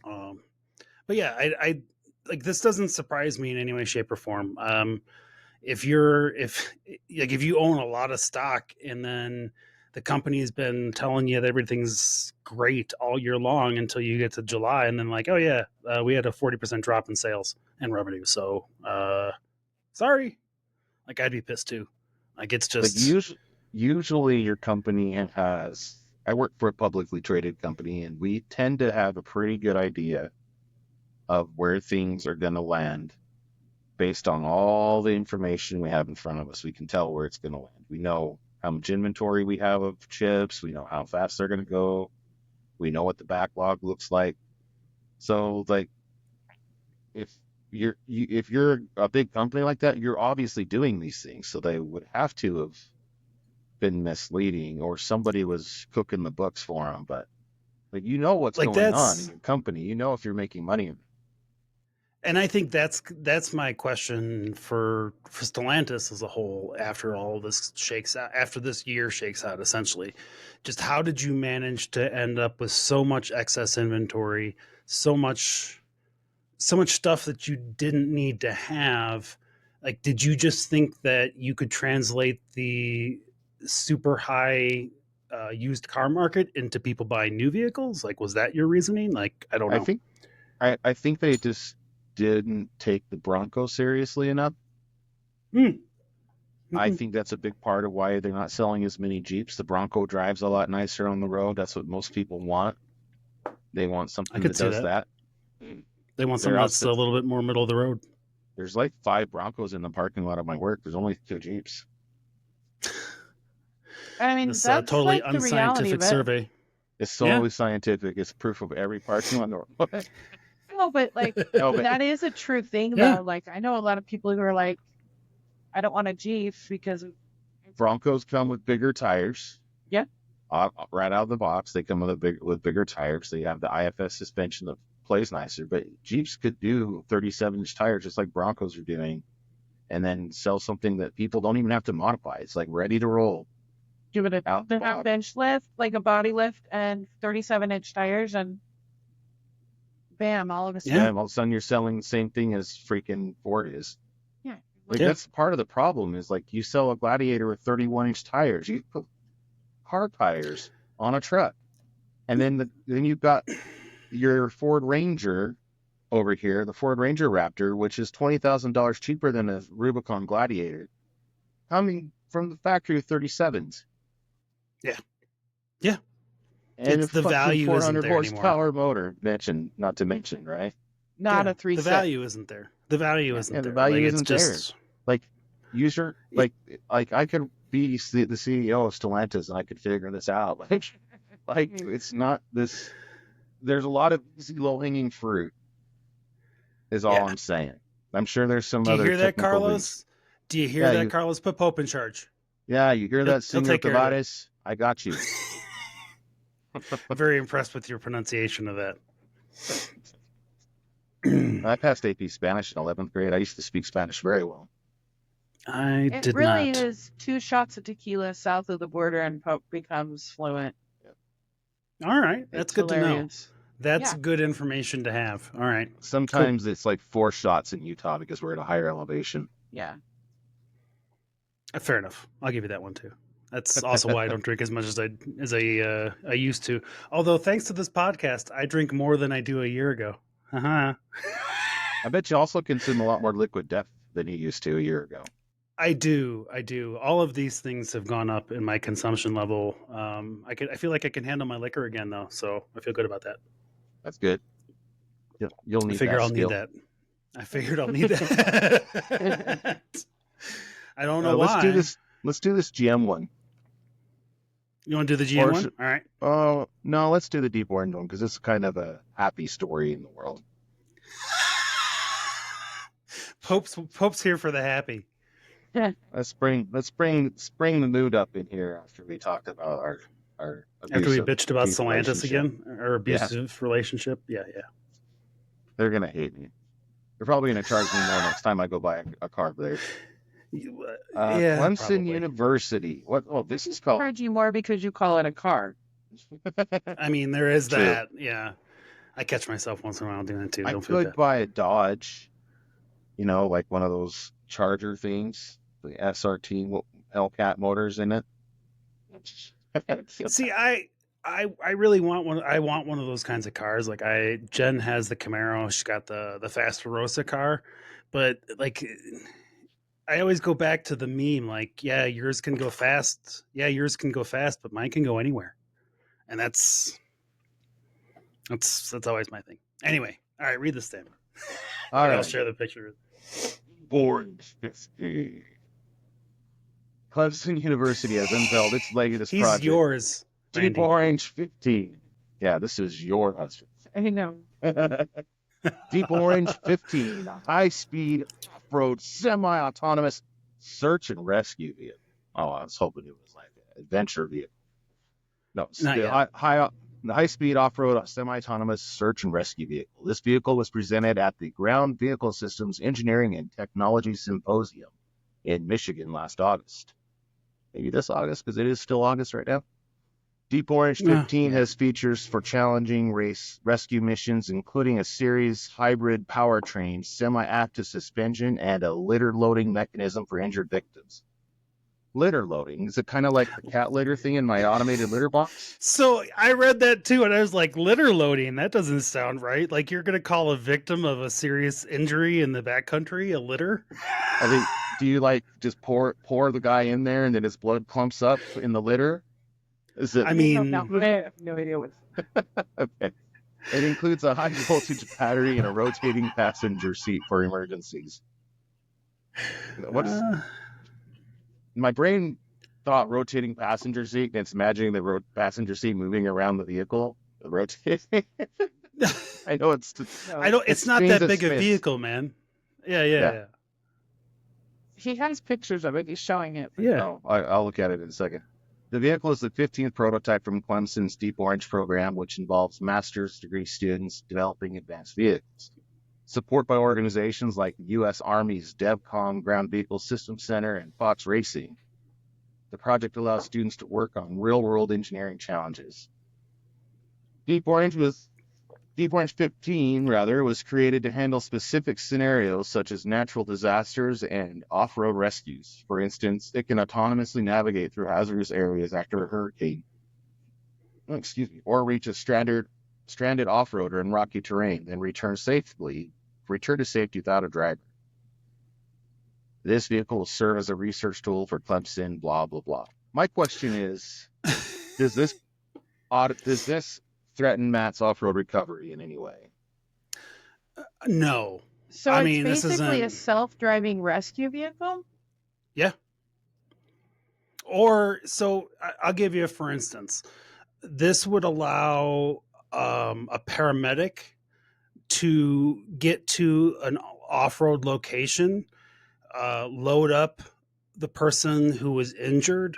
But yeah, I like, this doesn't surprise me in any way, shape, or form. If you own a lot of stock, and then the company's been telling you that everything's great all year long until you get to July, and then like, oh yeah, we had a 40% drop in sales and revenue. So sorry, like, I'd be pissed too. Like, it's just usually your company has. I work for a publicly traded company, and we tend to have a pretty good idea of where things are going to land based on all the information we have in front of us. We can tell where it's going to land. We know how much inventory we have of chips. We know how fast they're going to go. We know what the backlog looks like. So, like, if you're a big company like that, you're obviously doing these things. So they would have to have been misleading, or somebody was cooking the books for them. But you know what's going on in your company. You know if you're making money. And I think that's my question for Stellantis as a whole. After all this shakes out, after this year shakes out, essentially, just how did you manage to end up with so much excess inventory, so much stuff that you didn't need to have? Like, did you just think that you could translate the super high used car market into people buying new vehicles? Like, was that your reasoning? Like, I don't know. I think they just didn't take the Bronco seriously enough. I think that's a big part of why they're not selling as many Jeeps. The Bronco drives a lot nicer on the road. That's what most people want. They want something that does that. They want something that's a little bit more middle of the road. There's like 5 Broncos in the parking lot of my work. There's only 2 Jeeps. I mean, this that's totally like unscientific survey. It's totally scientific. It's proof of every parking lot. No, but like, that is a true thing, though. Like, I know a lot of people who are like, I don't want a Jeep because Broncos come with bigger tires. Yeah. Right out of the box, they come with bigger tires. They have the IFS suspension that plays nicer. But Jeeps could do 37-inch tires just like Broncos are doing, and then sell something that people don't even have to modify. It's like ready to roll. Give it a half-inch lift, like a body lift, and 37-inch tires, and bam, all of a sudden. Yeah, all of a sudden you're selling the same thing as freaking Ford is. Yeah. Like, that's part of the problem is, like, you sell a Gladiator with 31-inch tires. You put car tires on a truck. And then you've got your Ford Ranger over here, the Ford Ranger Raptor, which is $20,000 cheaper than a Rubicon Gladiator, coming from the factory with 37s. Yeah. And it's the value 400 isn't there horsepower anymore. motor, not to mention, right? Not a 3.6. The value isn't there. The value isn't there. The value like, isn't just... there. Like, like I could be the CEO of Stellantis and I could figure this out. Like it's not this there's a lot of easy low-hanging fruit, is all I'm saying. I'm sure there's some Do you other hear that, technical Carlos? leads. Do you hear Yeah, that, Carlos? Put Pope in charge. Yeah, you hear He'll that, Senor take care of it. Tavares? I got you. I'm very impressed with your pronunciation of that. I passed AP Spanish in 11th grade. I used to speak Spanish very well. It really is 2 shots of tequila south of the border and Pope becomes fluent. All right. That's good hilarious. to know. That's good information to have. All right. Sometimes it's like 4 shots in Utah because we're at a higher elevation. Yeah. Fair enough. I'll give you that one too. That's also why I don't drink as much as I used to. Although thanks to this podcast, I drink more than I do a year ago. Uh-huh. I bet you also consume a lot more liquid death than you used to a year ago. I do. All of these things have gone up in my consumption level. I feel like I can handle my liquor again though, so I feel good about that. That's good. You'll need. Need that. I figured I'll need that. I don't know why. Let's do this GM one. You want to do the GM one? All right. Oh no, let's do the Deep Orange one because it's kind of a happy story in the world. Pope's here for the happy. Yeah. Let's bring the mood up in here after we talked about our after we bitched about Stellantis again, our abusive relationship. Yeah. They're gonna hate me. They're probably gonna charge me more next time I go buy a car there. Clemson probably. University. What? Oh, this is called. Charge you more because you call it a car. I mean, there is that. Yeah, I catch myself once in a while doing it too. I Don't feel could bad. buy a Dodge. Like one of those Charger things, the SRT Hellcat motors in it. See, I really want one. I want one of those kinds of cars. Like Jen has the Camaro. She's got the fast Rosa car, but like. I always go back to the meme, like, yeah, yours can go fast. Yeah, yours can go fast, but mine can go anywhere. And that's always my thing. Anyway, all right, read this thing. All right. I'll share the picture. Orange 15. Clemson University has unveiled its latest He's project. yours. Deep Orange 15. Yeah, this is your husband. I know. Deep Orange 15, a high-speed off-road semi-autonomous search and rescue vehicle. Oh, I was hoping it was like an adventure vehicle. No, the high-speed off-road semi-autonomous search and rescue vehicle. This vehicle was presented at the Ground Vehicle Systems Engineering and Technology Symposium in Michigan last August. Maybe this August, because it is still August right now. Deep Orange 15 has features for challenging rescue missions, including a series hybrid powertrain, semi-active suspension, and a litter loading mechanism for injured victims. Litter loading? Is it kind of like the cat litter thing in my automated litter box? So I read that too, and I was like, litter loading? That doesn't sound right. Like you're going to call a victim of a serious injury in the backcountry a litter? I mean, do you like just pour the guy in there and then his blood clumps up in the litter? Is it? I mean, I have no idea what. Okay. It includes a high voltage battery and a rotating passenger seat for emergencies. My brain thought rotating passenger seat, and it's imagining the passenger seat moving around the vehicle. Rotating. I know it's. It's not that big a vehicle, man. Yeah. He has pictures of it. He's showing it. Yeah. Oh, I'll look at it in a second. The vehicle is the 15th prototype from Clemson's Deep Orange program, which involves master's degree students developing advanced vehicles. Support by organizations like the U.S. Army's DevCom Ground Vehicle Systems Center and Fox Racing. The project allows students to work on real-world engineering challenges. Deep Orange 15, was created to handle specific scenarios such as natural disasters and off-road rescues. For instance, it can autonomously navigate through hazardous areas after a hurricane. Or reach a stranded off-roader in rocky terrain, then return to safety without a driver. This vehicle will serve as a research tool for Clemson, blah, blah, blah. My question is, does this threaten Matt's off-road recovery in any way? No. So it's basically a self-driving rescue vehicle? Yeah. Or, so I'll give you for instance. This would allow a paramedic to get to an off-road location, load up the person who was injured,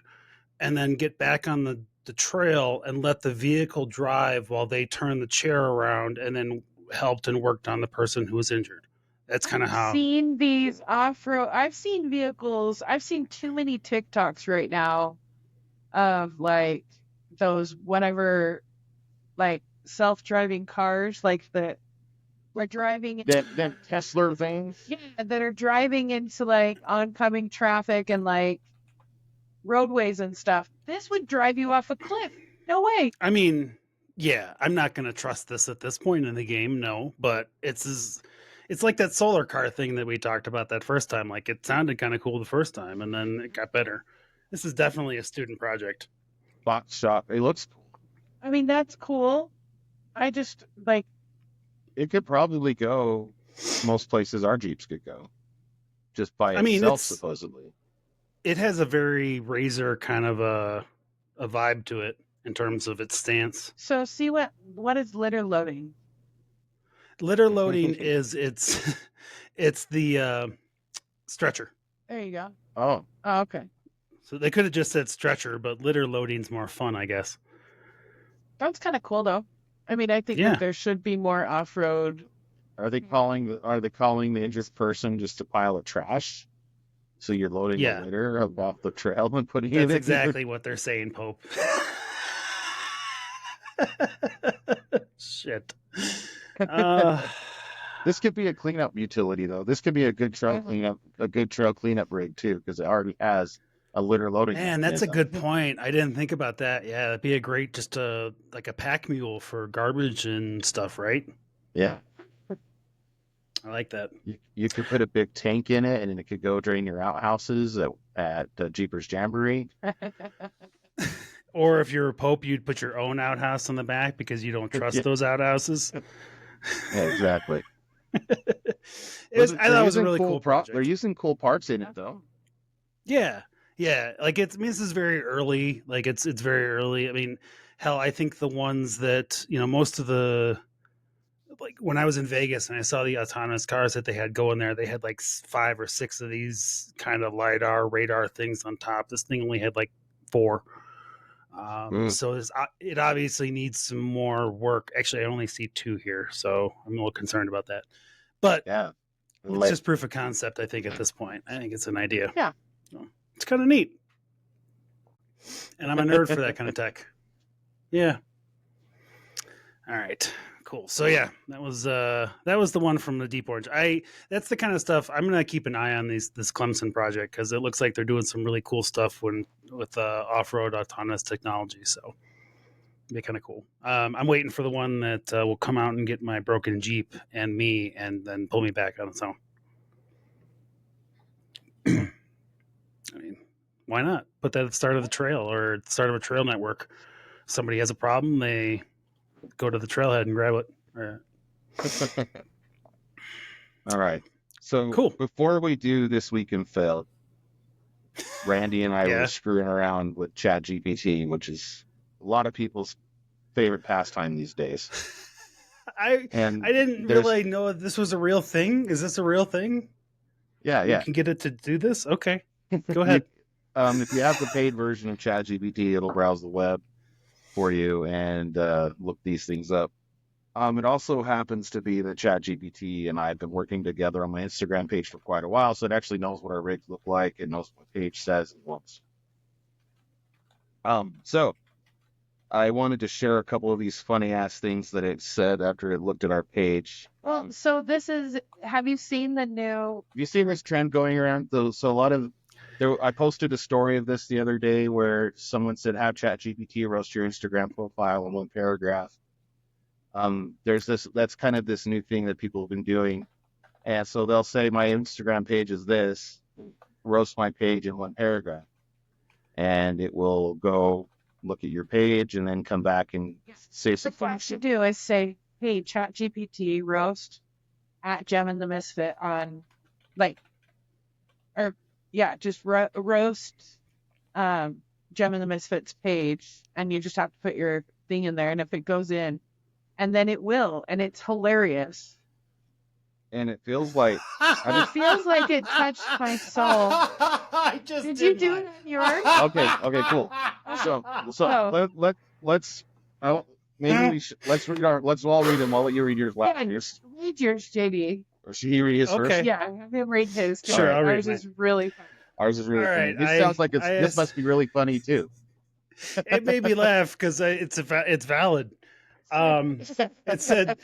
and then get back on the trail and let the vehicle drive while they turned the chair around and then helped and worked on the person who was injured. That's kind of I've how. seen these off-road. I've seen vehicles. I've seen too many TikToks right now of like those whatever like self-driving cars, like that we're driving That Tesla thing. yeah, that are driving into like oncoming traffic and like roadways and stuff. This would drive you off a cliff. No way. I mean, yeah, I'm not going to trust this at this point in the game, no, but it's like that solar car thing that we talked about that first time. Like, it sounded kind of cool the first time, and then it got better. This is definitely a student project. Box shop. It looks cool. I mean, that's cool. I just like It could probably go most places our Jeeps could go. Just by itself, supposedly. It has a very Razor kind of a vibe to it in terms of its stance. so see what is litter loading? Litter loading is it's the stretcher. There you go. Oh, okay. So they could have just said stretcher, but litter loading's more fun, I guess. That's kind of cool though. I mean, I think that there should be more off-road. Are they calling the injured person just a pile of trash? So you're loading the litter off the trail and putting it in. That's exactly what they're saying, Pope. Shit. This could be a cleanup utility, though. This could be a good trail cleanup rig too, because it already has a litter loading. Man, that's a good point. I didn't think about that. Yeah, that'd be a great like a pack mule for garbage and stuff, right? Yeah. I like that. You could put a big tank in it, and then it could go drain your outhouses at Jeepers Jamboree. Or if you're a Pope, you'd put your own outhouse on the back because you don't trust those outhouses. Yeah, exactly. I thought it was a really cool project. They're using cool parts in it, though. Yeah. Like this is very early. Like it's very early. I mean, hell, I think the ones that most of the. Like when I was in Vegas and I saw the autonomous cars that they had going there, they had like 5 or 6 of these kind of LiDAR radar things on top. This thing only had like 4. So it obviously needs some more work. Actually, I only see 2 here, so I'm a little concerned about that. But yeah, it's just proof of concept, I think, at this point. I think it's an idea. Yeah. So, it's kind of neat. And I'm a nerd for that kind of tech. Yeah. All right. Cool. So yeah, that was the one from the Deep Orange. That's the kind of stuff I'm gonna keep an eye on this Clemson project because it looks like they're doing some really cool stuff with off-road autonomous technology. So it'd be kind of cool. I'm waiting for the one that will come out and get my broken Jeep and me, and then pull me back on its own. I mean, why not put that at the start of the trail or at the start of a trail network? Somebody has a problem, they go to the trailhead and grab it. All right. So cool. Before we do This Week in Fail, Randy and I were screwing around with ChatGPT, which is a lot of people's favorite pastime these days. I didn't really know this was a real thing. Is this a real thing? Yeah. You can get it to do this? Okay. Go ahead. If you have the paid version of ChatGPT, it'll browse the web for you and look these things up. It also happens to be that ChatGPT and I have been working together on my Instagram page for quite a while, so it actually knows what our rigs look like. It knows what the page says and wants. So I wanted to share a couple of these funny ass things that it said after it looked at our page. Well, so this is. Have you seen the new? Have you seen this trend going around? So a lot of. I posted a story of this the other day where someone said, have ChatGPT roast your Instagram profile in one paragraph. That's kind of this new thing that people have been doing. And so they'll say, my Instagram page is this, roast my page in one paragraph. And it will go look at your page and then come back and say something. What you should do is say, hey, ChatGPT roast at Gem and the Misfit on, just roast Gem and the Misfits page, and you just have to put your thing in there, and if it goes in, and then it will, and it's hilarious. And it feels like It feels like it touched my soul. I just Did you do it on yours? okay, cool. So let's maybe let's all read them. I'll let you read yours last. Yeah, read yours, JD. Or should he read his first? Yeah, have him read his. Sure, I'll read ours mine. is really funny. Ours is really All funny. right, This sounds like this must be really funny too. It made me laugh because it's valid. It said,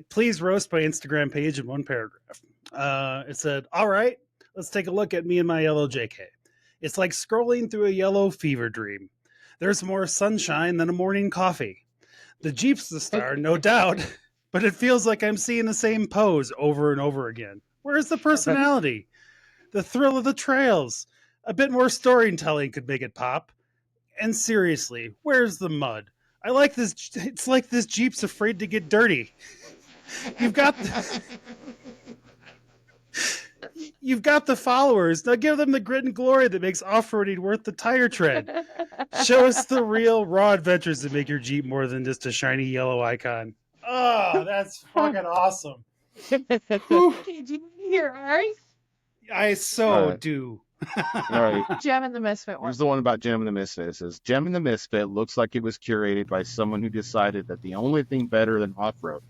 please roast my Instagram page in one paragraph. It said, all right, let's take a look at me and my yellow JK. It's like scrolling through a yellow fever dream. There's more sunshine than a morning coffee. The Jeep's the star, no doubt, but it feels like I'm seeing the same pose over and over again. Where's the personality? The thrill of the trails? A bit more storytelling could make it pop. And seriously, where's the mud? I like this. It's like this Jeep's afraid to get dirty. You've got the followers. Now give them the grit and glory that makes off-roading worth the tire tread. Show us the real raw adventures that make your Jeep more than just a shiny yellow icon. Oh, that's fucking awesome. Did you hear ours? I do. All right. Gem and the Misfit one. Here's the one about Gem and the Misfit. It says, Gem and the Misfit looks like it was curated by someone who decided that the only thing better than off-road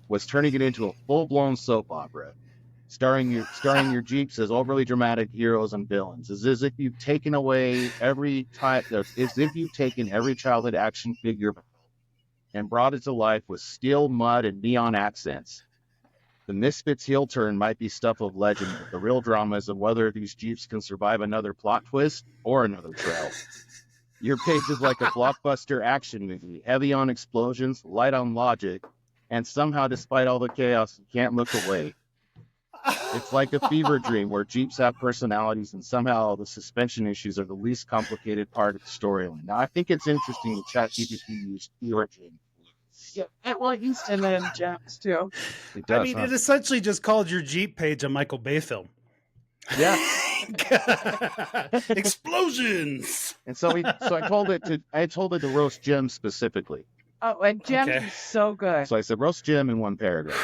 was turning it into a full-blown soap opera, starring your Jeeps as overly dramatic heroes and villains. It's as if you've taken every childhood action figure and brought it to life with steel, mud, and neon accents. The Misfits' heel turn might be stuff of legend, but the real drama is of whether these Jeeps can survive another plot twist or another trail. Your page is like a blockbuster action movie, heavy on explosions, light on logic, and somehow, despite all the chaos, you can't look away. It's like a fever dream where Jeeps have personalities and somehow the suspension issues are the least complicated part of the storyline. Now, I think it's interesting that ChatGPT used fever dream. Yeah, well, and then Gems too. It does, it essentially just called your Jeep page a Michael Bay film. Yeah. Explosions. And so I told it to roast Gem specifically. Oh, and Gem is so good. So I said roast Gem in one paragraph.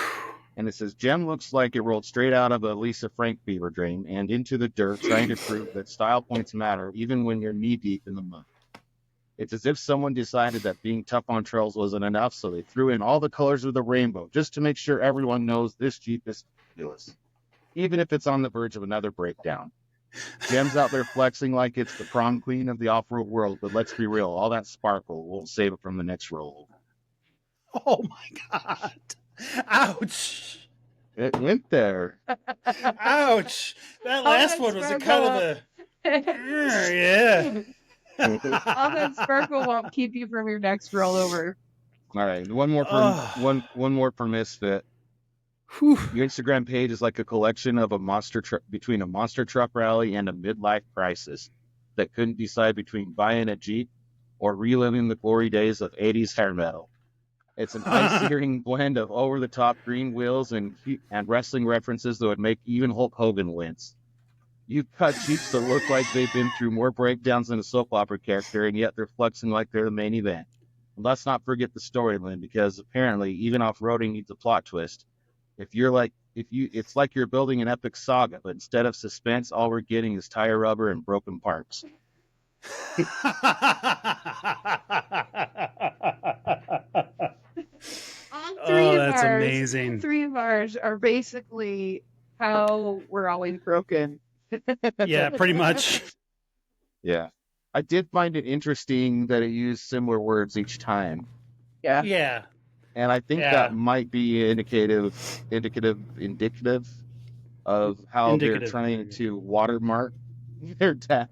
And it says, Gem looks like it rolled straight out of a Lisa Frank fever dream and into the dirt, trying to prove that style points matter even when you're knee-deep in the mud. It's as if someone decided that being tough on trails wasn't enough, so they threw in all the colors of the rainbow just to make sure everyone knows this Jeep is fabulous, even if it's on the verge of another breakdown. Gem's out there flexing like it's the prom queen of the off-road world, but let's be real, all that sparkle won't save it from the next roll. Oh my God. Ouch. It went there. Ouch. That last one was a kind of a... yeah. All that sparkle won't keep you from your next rollover. All right, one more for Misfit. Whew. Your Instagram page is like a collection of between a monster truck rally and a midlife crisis that couldn't decide between buying a Jeep or reliving the glory days of 80s hair metal. It's an ice-searing blend of over-the-top green wheels and wrestling references that would make even Hulk Hogan wince. You've got Jeeps that look like they've been through more breakdowns than a soap opera character, and yet they're flexing like they're the main event. And let's not forget the storyline, because apparently even off-roading needs a plot twist. It's like you're building an epic saga, but instead of suspense, all we're getting is tire rubber and broken parts. That's amazing. 3 of ours are basically how we're always broken. Yeah, pretty much. Yeah. I did find it interesting that it used similar words each time. Yeah. Yeah. And I think that might be indicative of how they're trying to watermark their death.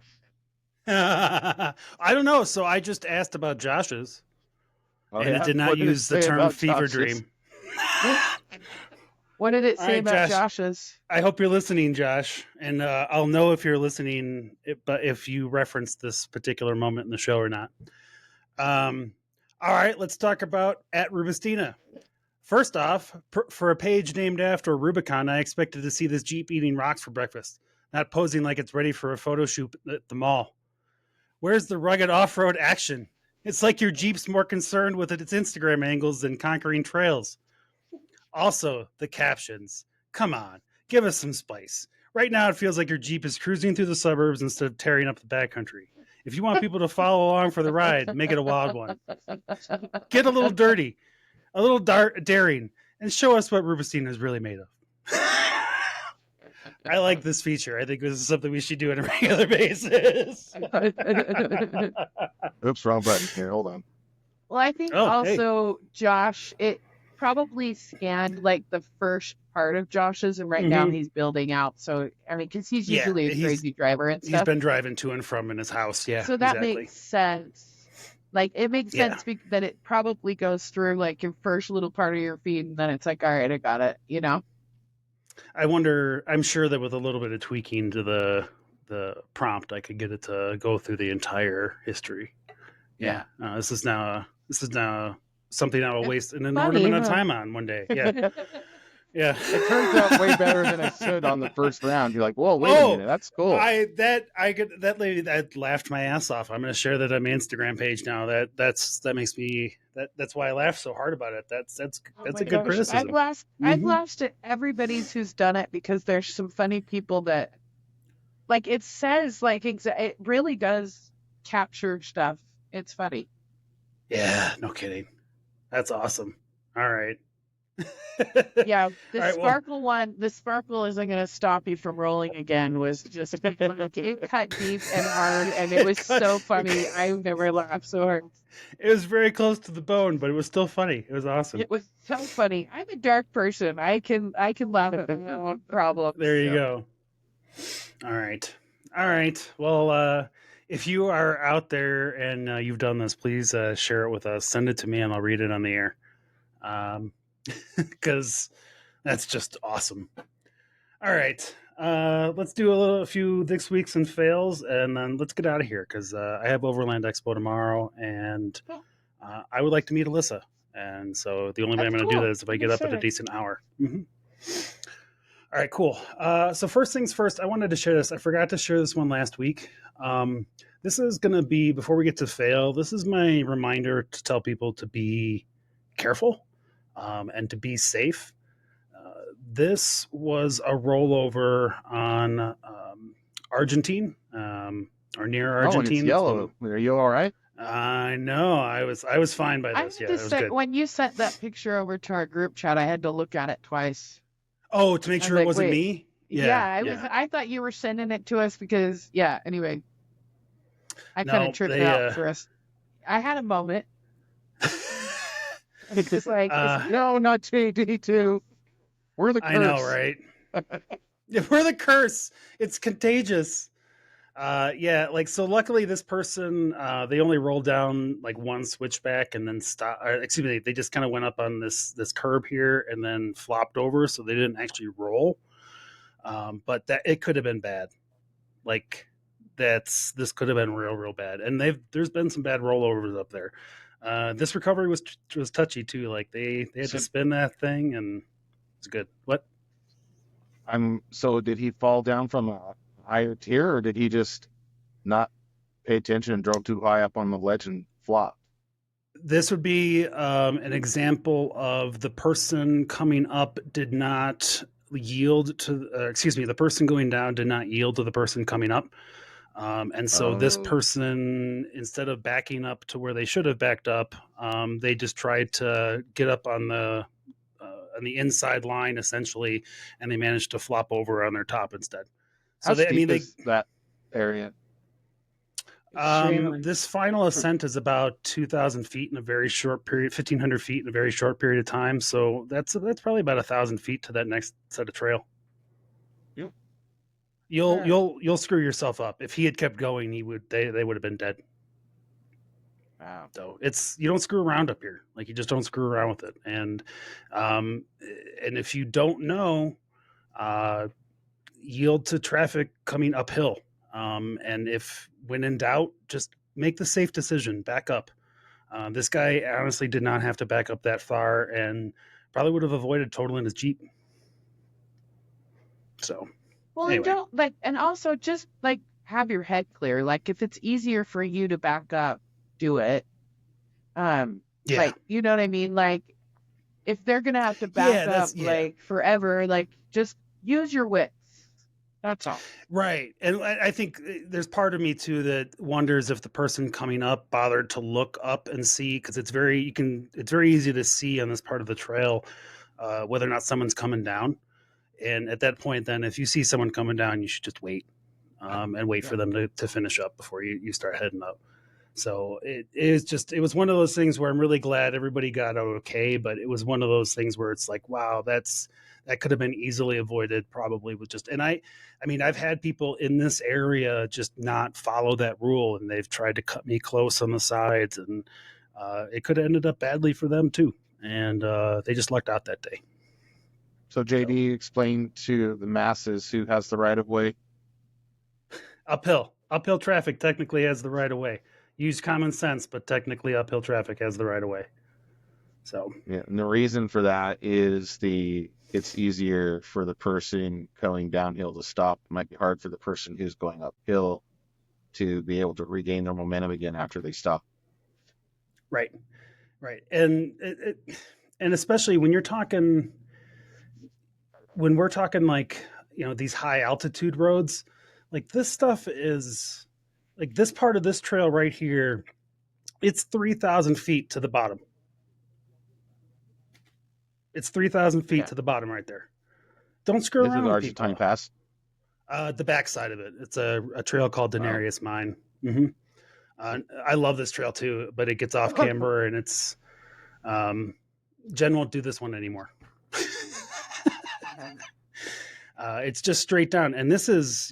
I don't know. So I just asked about Josh's. Oh, and it did not use the term fever dream. What did it say about Josh's? I hope you're listening, Josh. And I'll know if you're listening, but if you reference this particular moment in the show or not. All right, let's talk about @Rubistina. First off, for a page named after Rubicon, I expected to see this Jeep eating rocks for breakfast, not posing like it's ready for a photo shoot at the mall. Where's the rugged off-road action? It's like your Jeep's more concerned with its Instagram angles than conquering trails. Also, the captions. Come on, give us some spice. Right now, it feels like your Jeep is cruising through the suburbs instead of tearing up the backcountry. If you want people to follow along for the ride, make it a wild one. Get a little dirty, a little daring, and show us what Rubinstein is really made of. I like this feature. I think this is something we should do on a regular basis. Oops, wrong button. Here, hold on. Well, I think also, Josh, it probably scanned like the first part of Josh's, and right now he's building out. So, I mean, because he's usually a crazy driver and stuff. He's been driving to and from in his house. Yeah. So that makes sense. Like, it makes sense that it probably goes through like your first little part of your feed, and then it's like, all right, I got it, you know? I wonder, I'm sure that with a little bit of tweaking to the prompt, I could get it to go through the entire history. Yeah. This is now something I will waste an inordinate amount of time on one day. Yeah. Yeah. It turns out way better than it should on the first round. You're like, whoa, wait a minute, that's cool. That lady that laughed my ass off. I'm going to share that on my Instagram page now. That makes me that's why I laughed so hard about it. That's a good criticism. I've laughed at everybody's who's done it, because there's some funny people that, like, it says like it really does capture stuff. It's funny. Yeah, no kidding. That's awesome. All right. Yeah, the sparkle isn't going to stop you from rolling again, was just it cut deep and hard, and it was so funny. I've never laughed so hard. It was very close to the bone, but it was still funny. It was awesome. It was so funny. I'm a dark person. I can laugh at no problem. There you go. All right. Well, if you are out there and you've done this, please share it with us. Send it to me, and I'll read it on the air. Because that's just awesome. All right. Let's do a few this weeks and fails, and then let's get out of here, because I have Overland Expo tomorrow, and I would like to meet Alyssa. And so the only way I'm going to do that is if I get up at a decent hour. Mm-hmm. All right, cool. So first things first, I wanted to share this. I forgot to share this one last week. This is going to be, before we get to fail, this is my reminder to tell people to be careful. And to be safe. This was a rollover on Argentine, or near Argentine. Oh, it's yellow. Are you all right? I know. I was fine by this. Yeah, it was good. When you sent that picture over to our group chat, I had to look at it twice. Oh, to make sure it wasn't me? Yeah, I thought you were sending it to us because, anyway. I kind of tripped out for us. I had a moment. It's just like, no, not JD2. We're the curse. I know, right? We're the curse. It's contagious. So luckily this person, they only rolled down like one switchback and then they just kind of went up on this curb here and then flopped over, so they didn't actually roll. But that it could have been bad. Like this could have been real bad. And there's been some bad rollovers up there. This recovery was touchy too. Like they had to spin that thing, and it's good. What? So did he fall down from a higher tier, or did he just not pay attention and drove too high up on the ledge and flop? This would be an example of the person coming up did not yield to. The person going down did not yield to the person coming up. And so this person, instead of backing up to where they should have backed up, they just tried to get up on the inside line essentially, and they managed to flop over on their top instead. So that area. This final ascent is about 2,000 feet in a very short period, 1,500 feet in a very short period of time. So that's probably about 1,000 feet to that next set of trail. Yep. You'll screw yourself up. If he had kept going, they would have been dead. Wow. So you don't screw around up here. Like, you just don't screw around with it. And if you don't know, yield to traffic coming uphill. And if when in doubt, just make the safe decision, back up. This guy honestly did not have to back up that far, and probably would have avoided totaling his Jeep. So. Well, anyway. and also just have your head clear. Like, if it's easier for you to back up, do it. Like, you know what I mean? Like, if they're gonna have to back up like forever, like just use your wits. That's all. Right. And I think there's part of me too that wonders if the person coming up bothered to look up and see, because it's very easy to see on this part of the trail whether or not someone's coming down. And at that point, then if you see someone coming down, you should just wait and wait for them to finish up before you start heading up. So it was one of those things where I'm really glad everybody got out okay, but it was one of those things where it's like, wow, that could have been easily avoided probably with just, and I mean, I've had people in this area just not follow that rule, and they've tried to cut me close on the sides, and it could have ended up badly for them too. And they just lucked out that day. So JD, explain to the masses who has the right of way. Uphill traffic technically has the right of way. Use common sense, but technically uphill traffic has the right of way. So yeah, and the reason for that is it's easier for the person going downhill to stop. It might be hard for the person who's going uphill to be able to regain their momentum again after they stop. Right. And especially when we're talking like, these high altitude roads, like this stuff is like this part of this trail right here, it's 3,000 feet to the bottom. It's 3,000 feet to the bottom right there. Don't screw around with people. This is Argentine Pass? The backside of it. It's a trail called Denarius Mine. Mm-hmm. I love this trail too, but it gets off camber, and it's Jen won't do this one anymore. It's just straight down, and this is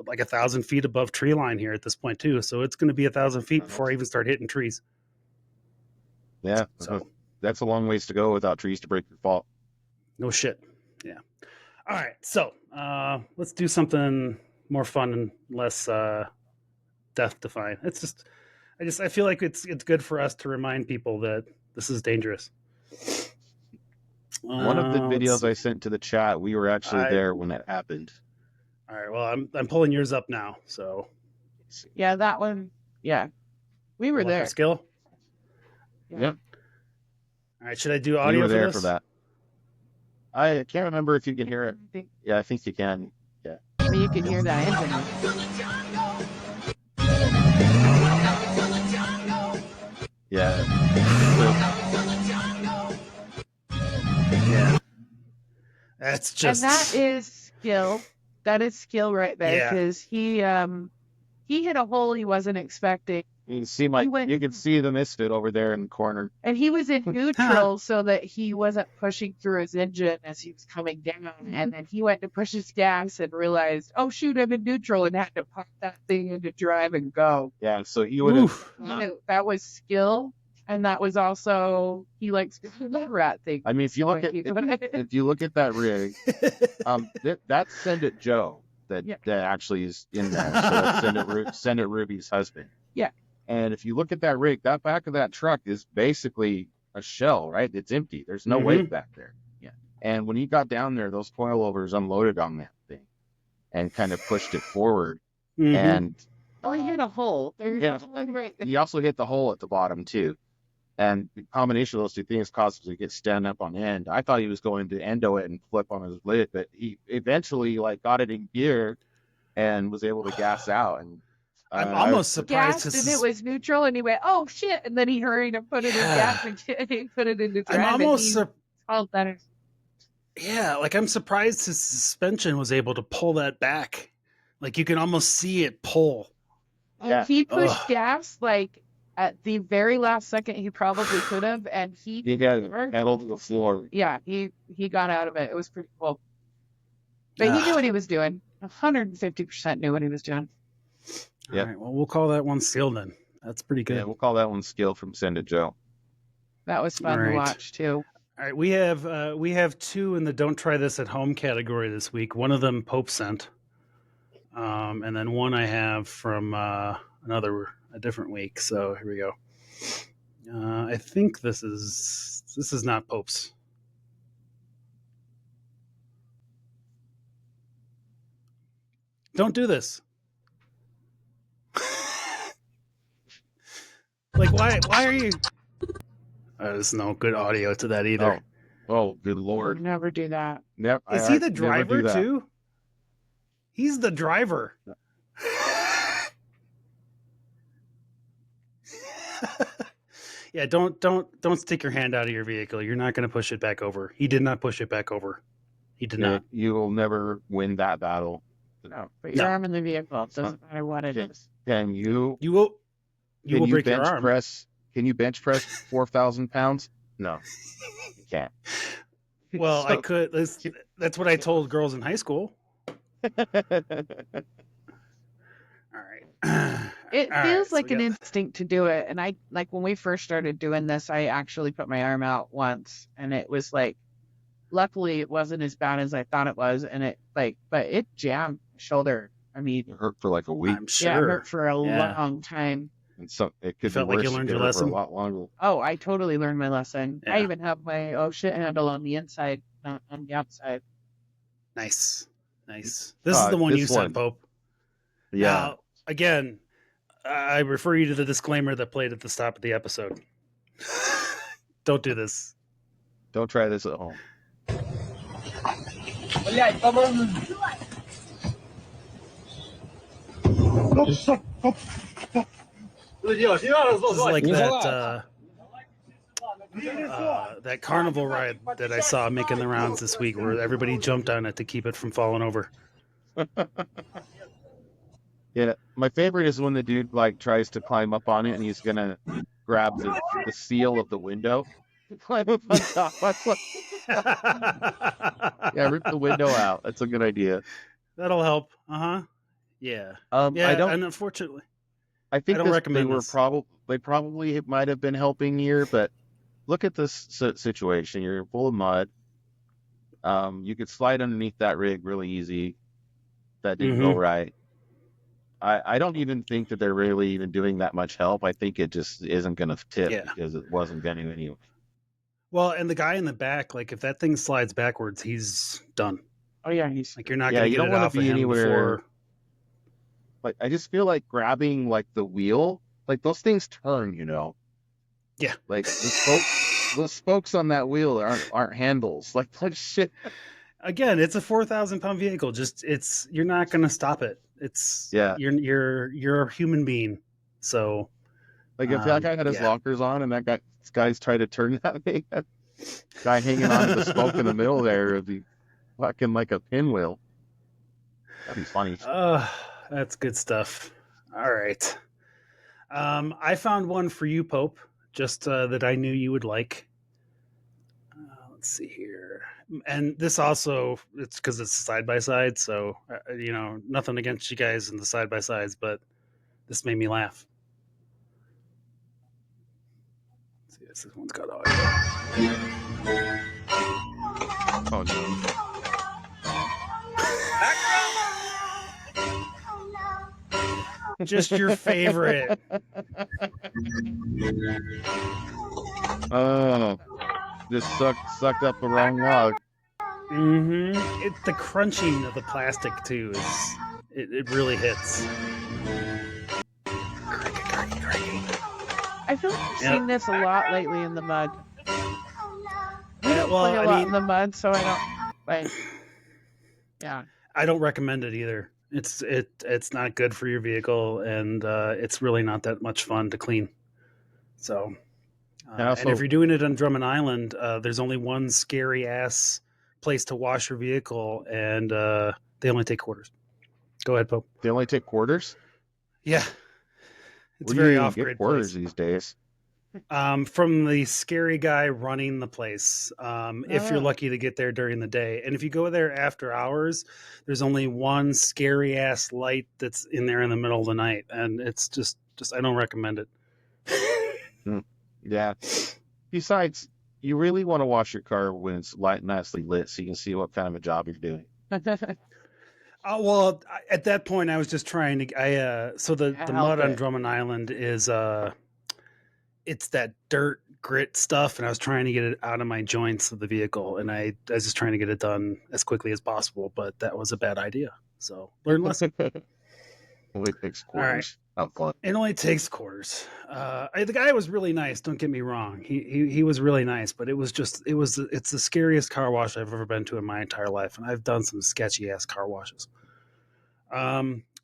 like 1,000 feet above tree line here at this point too, so it's going to be 1,000 feet before I even start hitting trees. Yeah, so that's a long ways to go without trees to break your fall. No shit. Yeah. All right, so let's do something more fun and less death-defying. I feel like it's good for us to remind people that this is dangerous. One of the videos I sent to the chat, we were actually there when that happened. All right, well, I'm pulling yours up now, so. Yeah, that one. Yeah, we were there. Skill. Yep. All right, should I do audio? We were there for for that. I can't remember if you can hear it. Yeah, I think you can. Yeah. Well, you can hear that engine. Yeah. Yeah. That's just. And that is skill. That is skill right there, because he hit a hole he wasn't expecting. You can see you can see the misfit over there in the corner. And he was in neutral so that he wasn't pushing through his engine as he was coming down. And then he went to push his gas and realized, oh shoot, I'm in neutral, and had to pop that thing into drive and go. Yeah, so he would have. That was skill. And that was also, he likes the rat thing. I mean, if you look at that rig, that's Send It Joe that actually is in there. So that's Send It Ruby's husband. Yeah. And if you look at that rig, that back of that truck is basically a shell, right? It's empty. There's no weight back there. Yeah. And when he got down there, those coilovers unloaded on that thing and kind of pushed it forward. Mm-hmm. And he hit a hole. He also hit the hole at the bottom too. And the combination of those two things caused him to get stand up on end. I thought he was going to endo it and flip on his lid, but he eventually got it in gear and was able to gas out. And I'm almost surprised. And it was neutral, and he went, "Oh shit!" And then he hurried and put it in gas and he put it into drive. I'm almost surprised. Yeah, like I'm surprised his suspension was able to pull that back. Like you can almost see it pull. And he pushed gas at the very last second he probably could have, and he got pedal to the floor. Yeah, he got out of it. It was pretty cool. But he knew what he was doing. 150% knew what he was doing. Yeah. All right, well, we'll call that one skill then. That's pretty good. Yeah, we'll call that one skill from Send It Joe. That was fun to watch too. All right, we have two in the "Don't Try This at Home" category this week. One of them Pope sent, and then one I have from a different week. So here we go. I think this is not Pope's. Don't do this. Like why are you? There's no good audio to that either. Oh, good lord! Never do that. Never. Is he the never do driver that. too? He's the driver. Yeah, don't stick your hand out of your vehicle. You're not going to push it back over. He did not push it back over. He did not. You will never win that battle. No, put your arm in the vehicle. It doesn't matter what it is. Can you? You will break your bench arm. press? Can you bench press 4,000 pounds? No, you can't. Well, I could. That's what I told girls in high school. All right. It feels like an instinct to do it. And I, like, when we first started doing this, I actually put my arm out once, and it was like, luckily it wasn't as bad as I thought it was. And it but it jammed my shoulder. I mean, It hurt for like a week. I'm sure. yeah, it hurt for a long time. And so it could felt be like worse. you learned It your could hurt for lesson? a lot longer. Oh, I totally learned my lesson. Yeah. I even have my shit handle on the inside, not on the outside. Nice. This is the one this you sent, one. Pope. Yeah. Now, again, I refer you to the disclaimer that played at the stop of the episode. Don't do this. Don't try this at home. This is like that carnival ride that I saw making the rounds this week, where everybody jumped on it to keep it from falling over. Yeah, my favorite is when the dude like tries to climb up on it and he's gonna grab the seal of the window. Climb up on top. Yeah, rip the window out. That's a good idea. That'll help. Yeah. Yeah, I don't. And unfortunately, I think I don't recommend this. They probably might have been helping here, but look at this situation. You're full of mud. You could slide underneath that rig really easy. That didn't go right. I don't even think that they're really even doing that much help. I think it just isn't going to tip because it wasn't going to anyway. Well, and the guy in the back, like if that thing slides backwards, he's done. Oh yeah, he's like you're not going to get it off of him before. Like I just feel like grabbing like the wheel, like those things turn, you know. Yeah. Like the spokes on that wheel aren't handles. Like that shit. Again, it's a 4,000-pound vehicle. You're not going to stop it. You're a human being. So like if that guy had his lockers on and this guy's trying to turn that thing, that guy hanging on to the spoke in the middle there would be fucking like a pinwheel. That'd be funny. That's good stuff. All right. I found one for you, Pope, just that I knew you would like. Let's see here. And this also, it's because it's side-by-side, so, nothing against you guys in the side-by-sides, but this made me laugh. Let's see, this one's got audio. Oh, no. Just your favorite. Oh, just sucked up the wrong log. It's the crunching of the plastic too. It really hits. I feel like I've seen this a lot lately in the mud. Yeah, well, play a lot in the mud, so I don't like. Yeah, I don't recommend it either. It's not good for your vehicle, and it's really not that much fun to clean. So, and if you're doing it on Drummond Island, there's only one scary ass place to wash your vehicle, and they only take quarters. Go ahead, Pope. They only take quarters? Yeah, it's Where very do you off-grid get quarters place these days. From the scary guy running the place. If you're lucky to get there during the day, and if you go there after hours, there's only one scary ass light that's in there in the middle of the night, and it's just I don't recommend it. Yeah. Besides, you really want to wash your car when it's nicely lit, so you can see what kind of a job you're doing. Well, at that point, I was just trying to. So the mud on Drummond Island is it's that dirt grit stuff, and I was trying to get it out of my joints of the vehicle, and I was just trying to get it done as quickly as possible, but that was a bad idea. So learn lesson. Only takes All right. quarters. How fun. It only takes quarters. The guy was really nice. Don't get me wrong. He was really nice, but it's the scariest car wash I've ever been to in my entire life, and I've done some sketchy ass car washes.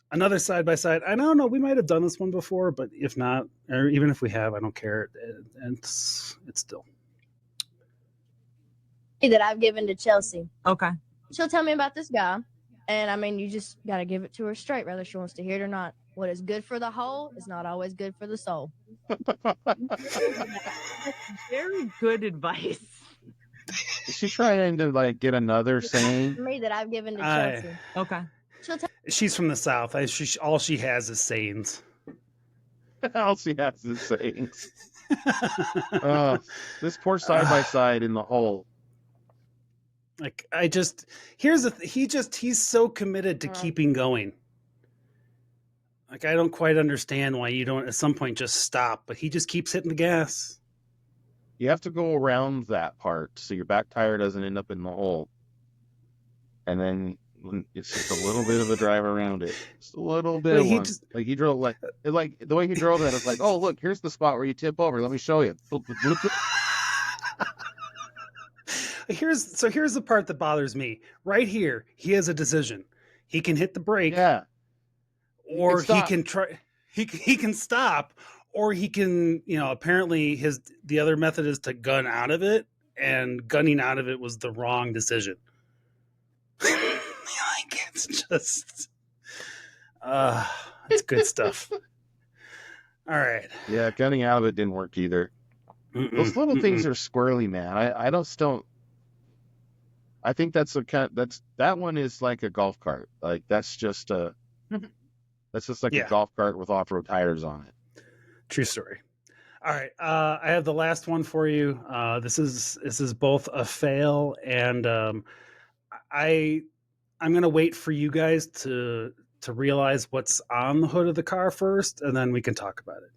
Another side by side. I don't know. We might have done this one before, but if not, or even if we have, I don't care. It's still that I've given to Chelsea. Okay. She'll tell me about this guy, and I mean, you just got to give it to her straight, whether she wants to hear it or not. What is good for the whole is not always good for the soul. Very good advice. Is she trying to like get another saying? Me that I've given to Chelsea. Okay. She's from the South. All she has is sayings. All she has is sayings. This poor side by side in the hole. Like he's so committed to keeping going. Like I don't quite understand why you don't at some point just stop, but he just keeps hitting the gas. You have to go around that part so your back tire doesn't end up in the hole. And then it's just a little bit of a drive around it. Just a little bit. He drove like the way he drove that, it's like, oh look, here's the spot where you tip over. Let me show you. Here's the part that bothers me. Right here, he has a decision. He can hit the brake. Yeah. Or he can try he can stop, or he can, apparently the other method is to gun out of it, and gunning out of it was the wrong decision. Like it's just it's good stuff. All right. Yeah, gunning out of it didn't work either. Those little things are squirrely, man. I don't. I think that one is like a golf cart. Like that's just a golf cart with off-road tires on it. True story. All right, I have the last one for you. This is both a fail and I'm gonna wait for you guys to realize what's on the hood of the car first, and then we can talk about it.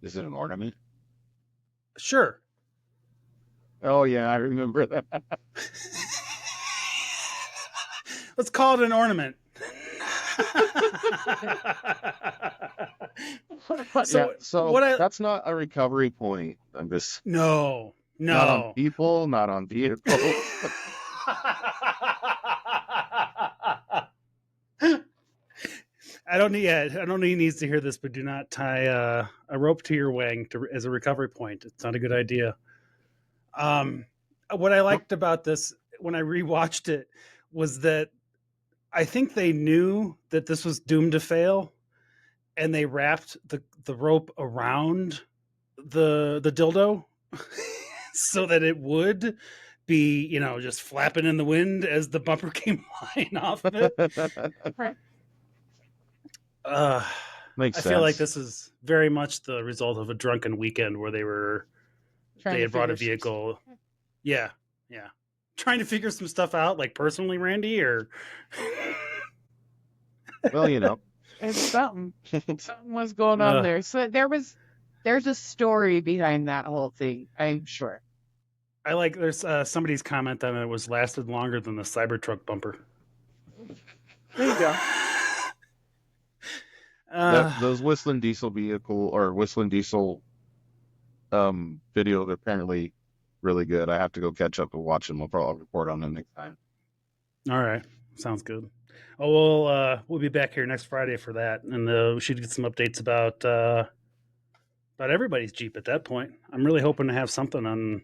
Is it an ornament? Sure. Oh yeah, I remember that. Let's call it an ornament. That's not a recovery point. I'm just no, not on people, not on vehicles. I don't need he needs to hear this, but do not tie a rope to your wang as a recovery point. It's not a good idea. What I liked about this when I rewatched it was that I think they knew that this was doomed to fail, and they wrapped the rope around the dildo so that it would be, just flapping in the wind as the bumper came flying off of it. Makes sense. I feel like this is very much the result of a drunken weekend where they had brought a vehicle. Yeah. Trying to figure some stuff out, like personally, Randy, or well, it's something. Something was going on there. So there's a story behind that whole thing, I'm sure. I like there's somebody's comment that it was lasted longer than the Cybertruck bumper. There you go. Those Whistling Diesel videos are apparently really good. I have to go catch up and watch them. I'll report on them next time. All right, sounds good. Oh, we'll be back here next Friday for that, and we should get some updates about everybody's Jeep at that point. I'm really hoping to have something on.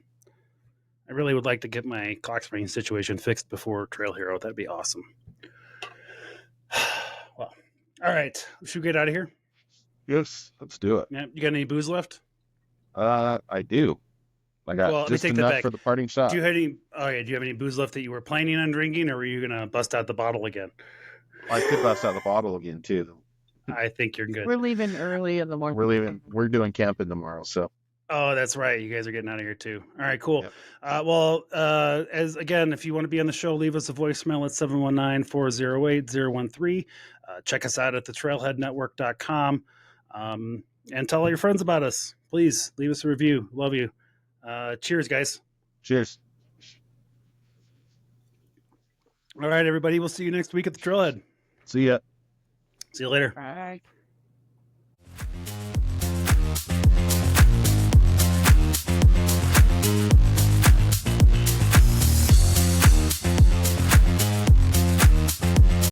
I really would like to get my clock spring situation fixed before Trail Hero. That'd be awesome. Well, all right, should we get out of here? Yes, let's do it. Yeah, you got any booze left? I do. I got just enough for the parting shot. Do you have any booze left that you were planning on drinking, or were you gonna bust out the bottle again? I could bust out the bottle again too. I think you're good. We're leaving early in the morning. We're doing camping tomorrow, so. Oh, that's right. You guys are getting out of here too. All right, cool. Yep. As again, if you want to be on the show, leave us a voicemail at 719-408-013. Check us out at thetrailheadnetwork.com. And tell all your friends about us. Please leave us a review. Love you. Cheers, guys. Cheers. All right, everybody. We'll see you next week at the Trailhead. See ya. See you later. Bye.